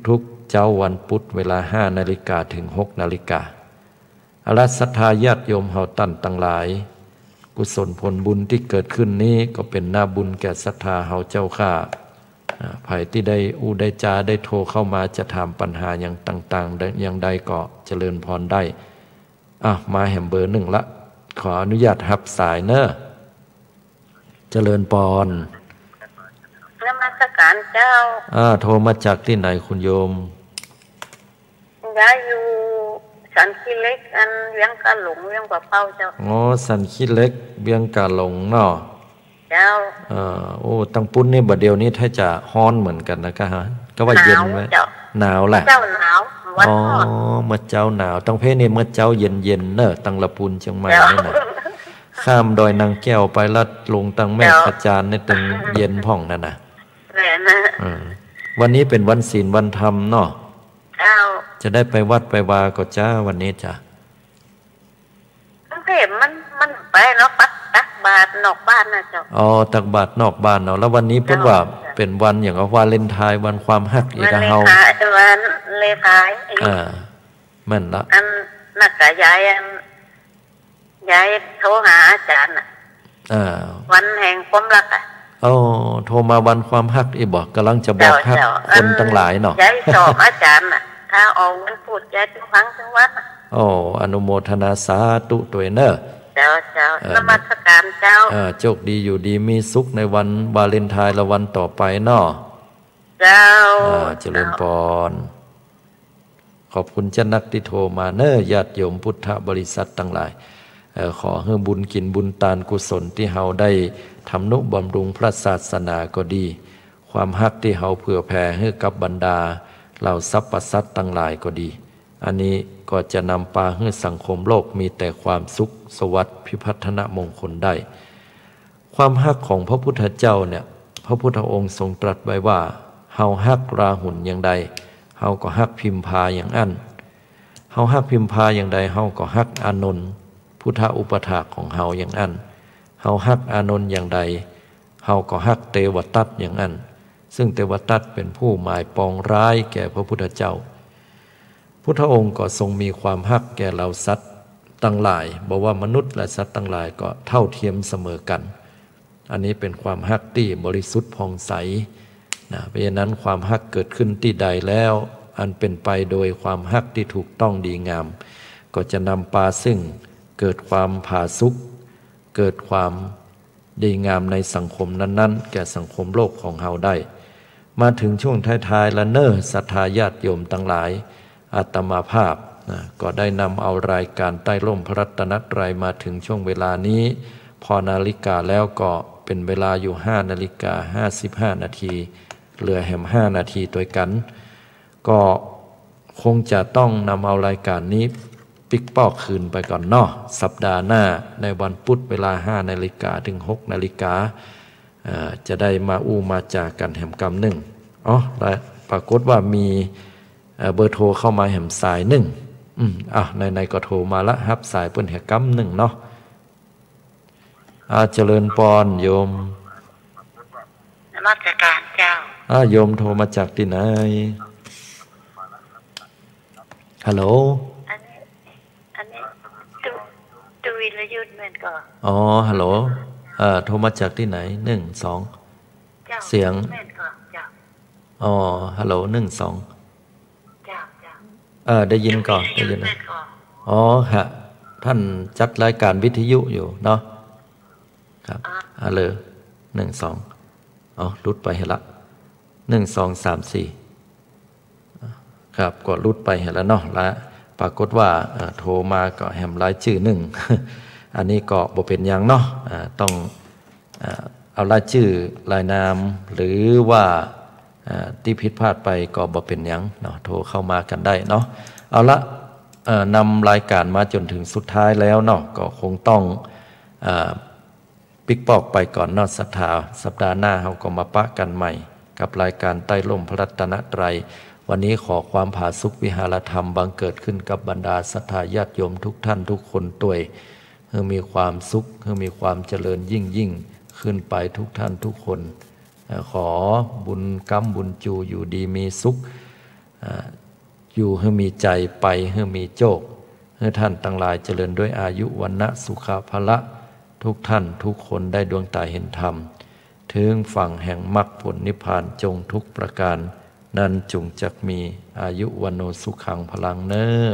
ทุกๆเจ้าวันพุธเวลา5 นาฬิกาถึง6 นาฬิกาอรศรัทธาญาติโยมเฮาตั้นตั้งหลายกุศลผลบุญที่เกิดขึ้นนี้ก็เป็นหน้าบุญแก่ศรัทธาเฮาเจ้าข้าภัยที่ได้ได้จาได้โทรเข้ามาจะถามปัญหาอย่างต่างๆอย่างใดก็เจริญพรได้มาแหมเบอร์1ละขออนุญาตรับสายเนอะเจริญพรนมัสการเจ้าโทรมาจากที่ไหนคุณโยมย้ายอยู่สันขี้เล็กอันเวียงกาหลงเวียงกว่าเป้าเจ้าสันขี้เล็กเวียงกาหลงเนาะเจ้าตังปุ้นนี่บัดเดียวนี้ถ้าจะฮ้อนเหมือนกันนะฮะก็ว่าเย็นไหมหนาวแหละเจ้าหนาวเมื่อเจ้าหนาวตังเพนี่เมื่อเจ้าเย็นเนอะตังละปุนเชียงใหม่นี่นะข้ามดอยนางแก้วไปลัดลงตังแม่ขจานในตึงเย็นพ่องนั่นนะวันนี้เป็นวันศีลวันธรรมเนาะจะได้ไปวัดไปวาก็จ้าวันนี้จ้ะเห็นมันไปเนาะตักบาตรนอกบ้านนะเจ้าตักบาตรนอกบ้านเนาะแล้ววันนี้เพิ่นว่าเป็นวันอย่างว่าวาเลนไทน์วันความฮักอีกเฮาวันเลทายแม่นละอันนักยายโทรหาอาจารย์วันแห่งความรักโทรมาวันความฮักอีบอกกำลังจะบอกฮักคนตั้งหลายเนาะยายสอบอาจารย์ถ้าออกมันพูดยายทุกครั้งทุกวันอนุโมทนาสาธุตัวเนอะเจ้านมัสการเจ้าโชคดีอยู่ดีมีสุขในวันวาเลนไทน์ละวันต่อไปเนาะ เจ้าเจริญพรขอบคุณเจ้านักที่โทรมาเนอญาติโยมพุทธบริษัททั้งหลายขอให้บุญกินบุญตานกุศลที่เฮาได้ทำนุบำรุงพระศาสนาก็ดีความฮักที่เฮาเผื่อแผ่ให้กับบรรดาเหล่าสรรพสัตว์ทั้งหลายก็ดีอันนี้ก็จะนำพาให้สังคมโลกมีแต่ความสุขสวัสดิ์พิพัฒนมงคลได้ความฮักของพระพุทธเจ้าเนี่ยพระพุทธองค์ทรงตรัสไว้ว่าเฮาฮักราหุลอย่างใดเฮาก็ฮักพิมพาอย่างอั้นเฮาฮักพิมพาอย่างใดเฮาก็ฮักอานนท์พุทธอุปถากของเฮาอย่างอั้นเฮาฮักอานนท์อย่างใดเฮาก็ฮักเทวทัตอย่างอั้นซึ่งเทวทัตเป็นผู้หมายปองร้ายแก่พระพุทธเจ้าพุทธองค์ก็ทรงมีความฮักแก่เหล่าสัตว์ทั้งหลายบอกว่ามนุษย์และสัตว์ทั้งหลายก็เท่าเทียมเสมอกันอันนี้เป็นความฮักที่บริสุทธิ์ผ่องใสนะเพราะฉะนั้นความฮักเกิดขึ้นที่ใดแล้วอันเป็นไปโดยความฮักที่ถูกต้องดีงามก็จะนำพาซึ่งเกิดความผาสุกเกิดความดีงามในสังคมนั้นๆแก่สังคมโลกของเราได้มาถึงช่วงท้ายๆและเนอศรัทธาญาติโยมทั้งหลายอาตมาภาพนะก็ได้นำเอารายการใต้ร่มพระรัตนตรัยมาถึงช่วงเวลานี้พอนาฬิกาแล้วก็เป็นเวลาอยู่5:55 นาทีเหลือแหม5 นาทีตัวกันก็คงจะต้องนำเอารายการนี้ปิกปอกคืนไปก่อนเนาะสัปดาห์หน้าในวันพุธเวลา5 นาฬิกาถึง6 นาฬิกาจะได้มามาจากกันแหมกำหนึ่งและปรากฏว่ามีเบอร์โทรเข้ามาแหมสายหนึ่งในก็โทรมาละครับสายเปิ้นแหกำหนึ่งเนาะเจริญปอนโยมนมัสการเจ้าโยมโทรมาจากที่ไหนฮัลโหลอันนี้ดูวิรยุทธ์เหมือนก็ฮัลโหลโทรมาจากที่ไหน1 2เสียงฮัลโหล1 2ได้ยินก่อนได้ยินฮะท่านจัดรายการวิทยุอยู่เนาะครับฮัลโหล1 2รุดไปเห็นละ1 2 3 4ครับก็รุดไปเห็นแล้วเนาะแล้วปรากฏว่าโทรมาก็แหมรายชื่อหนึ่งอันนี้ก็บ่เป็นอย่างเนาะต้องเอารายชื่อรายนามหรือว่าที่ผิดพลาดไปก็บ่เป็นอย่างเนาะโทรเข้ามากันได้เนาะเอาละนำรายการมาจนถึงสุดท้ายแล้วเนาะก็คงต้องปิกปอกไปก่อนเนาะศรัทธาสัปดาห์หน้าเราก็มาปะกันใหม่กับรายการใต้ร่มพระรัตนตรัยวันนี้ขอความผาสุกวิหารธรรมบังเกิดขึ้นกับบรรดาศรัทธาญาติโยมทุกท่านทุกคนด้วยให้มีความสุขให้มีความเจริญยิ่งขึ้นไปทุกท่านทุกคนขอบุญกรรมบุญจูอยู่ดีมีสุขอยู่ให้มีใจไปให้มีโชคให้ท่านทั้งหลายเจริญด้วยอายุวรรณะสุขภละทุกท่านทุกคนได้ดวงตาเห็นธรรมถึงฝั่งแห่งมรรคผลนิพพานจงทุกประการนั้นจงจักมีอายุวันโนสุขังพลังเน้อ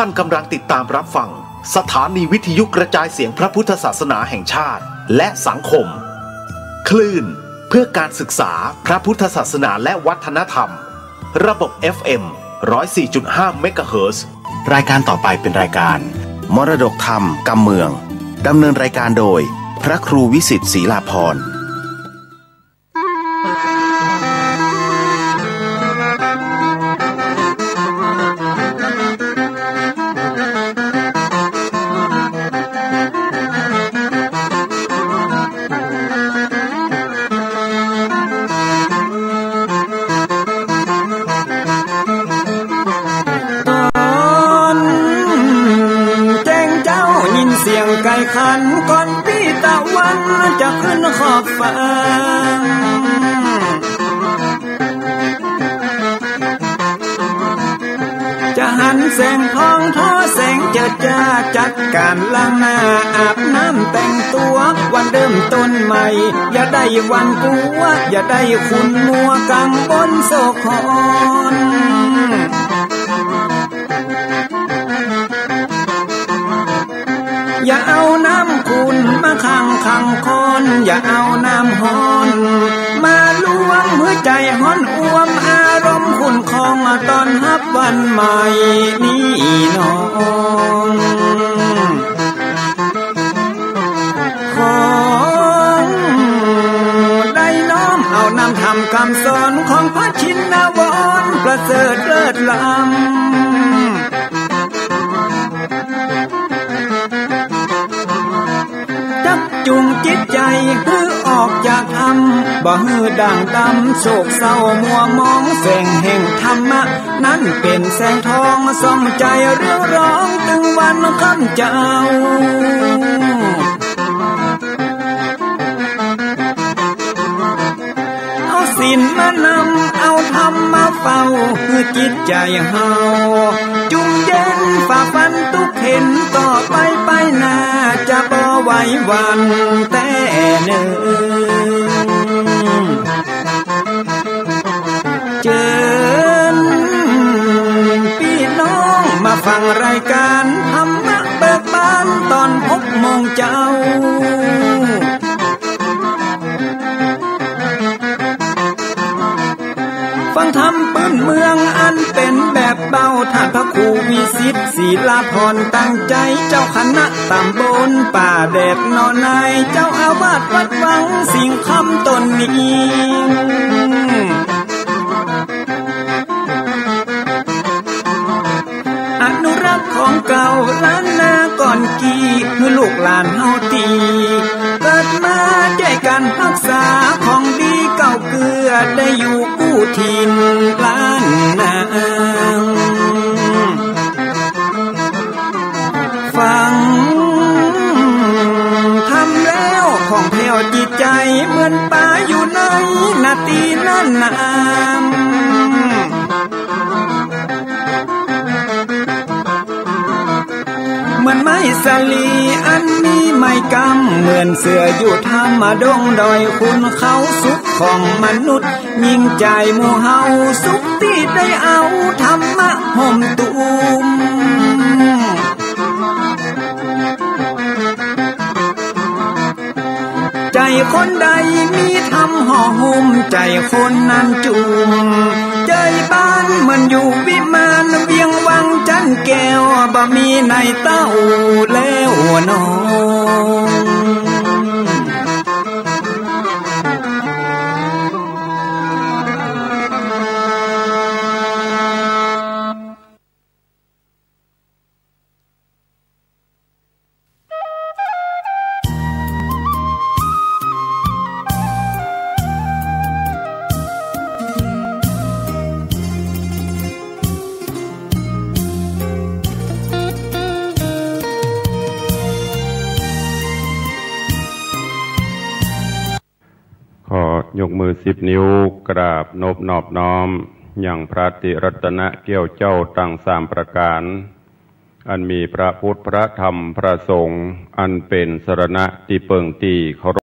ท่านกำลังติดตามรับฟังสถานีวิทยุกระจายเสียงพระพุทธศาสนาแห่งชาติและสังคมคลื่นเพื่อการศึกษาพระพุทธศาสนาและวัฒนธรรมระบบ FM 104.5 เมกะเฮิรตซ์รายการต่อไปเป็นรายการมรดกธรรมกำเมืองดำเนินรายการโดยพระครูวิสิทธิ์ศรีลาภรณ์ไก่ขันก่อนพี่ตะวันจะขึ้นขอบฟ้าจะหันแสงทองทอแสงเจิดจ้าจัดการล้างหน้าอาบน้ำแต่งตัววันเริ่มต้นใหม่อย่าได้วันกัวอย่าได้คุณมัวกังบนโศกอนอย่าเอาน้ำคุณมาขังคนอย่าเอาน้ำฮ้อนมาลวงหัวใจฮ้อนอ้วมอารมณ์คุณคองตอนฮับวันใหม่นี้น้องของได้น้อมเอานำทำคำสอนของพระชินวรประเสริฐเลิศล้ำจุงจิตใจฮือออกจากธรรมบ่ฮือด่างดำโศกเศร้ามัวมองแสงแห่งธรรมะนั้นเป็นแสงทองส่องใจเรื่องร้องตึงวันคำเจ้าเอาศีลมานำเอาธรรมมาเฝ้าคือจิตใจเฮาจุงเย็นฝ่าฟันทุกเห็นต่อไปหน้าจะบ่ไหววันแต่หนึ่งเจิญพี่น้องมาฟังรายการธรรมะเบิกบานตอน6 โมงเจ้าฟังธรรมปื้นเมืองอันเป็นแบบเบาท่านพระครูวิสิทธิ์ศรีลาภรณ์ตั้งใจเจ้าคณะตำบลป่าแดดนอนในเจ้าอาวาสวัดวังสิ่งคำตนนี้อนุรักษ์ของเก่าล้านนาก่อนกี่เมื่อลูกหลานเฮาตีเกิดมาใจกันรักษาของดีเก่าเกลือได้อยู่กู้ถิ่นล้านนาฟังทำแล้วของแผ่วจิตใจเหมือนป่าอยู่ในนาทีนั้นน้ำเหมือนไม้สลีอันมีไม้กำเหมือนเสืออยู่ธรรมดงดอยคุณเขาสุขของมนุษย์ยิ่งใจหมู่เฮาสุขที่ได้เอาธรรมะห่มตุ้ม ใจคนใดมีทำห่อหุ้มใจคนนั้นจุ่มใจบ้านเหมือนอยู่วิมานเวียงวังจันแก้วบ่มีในเต้าแล้วน้องขอยกมือ10 นิ้วกราบนอบน้อมอย่างพระติรัตนะเกี่ยวเจ้าตั้ง3 ประการอันมีพระพุทธพระธรรมพระสงฆ์อันเป็นสรณะที่เปิงตีเคารพ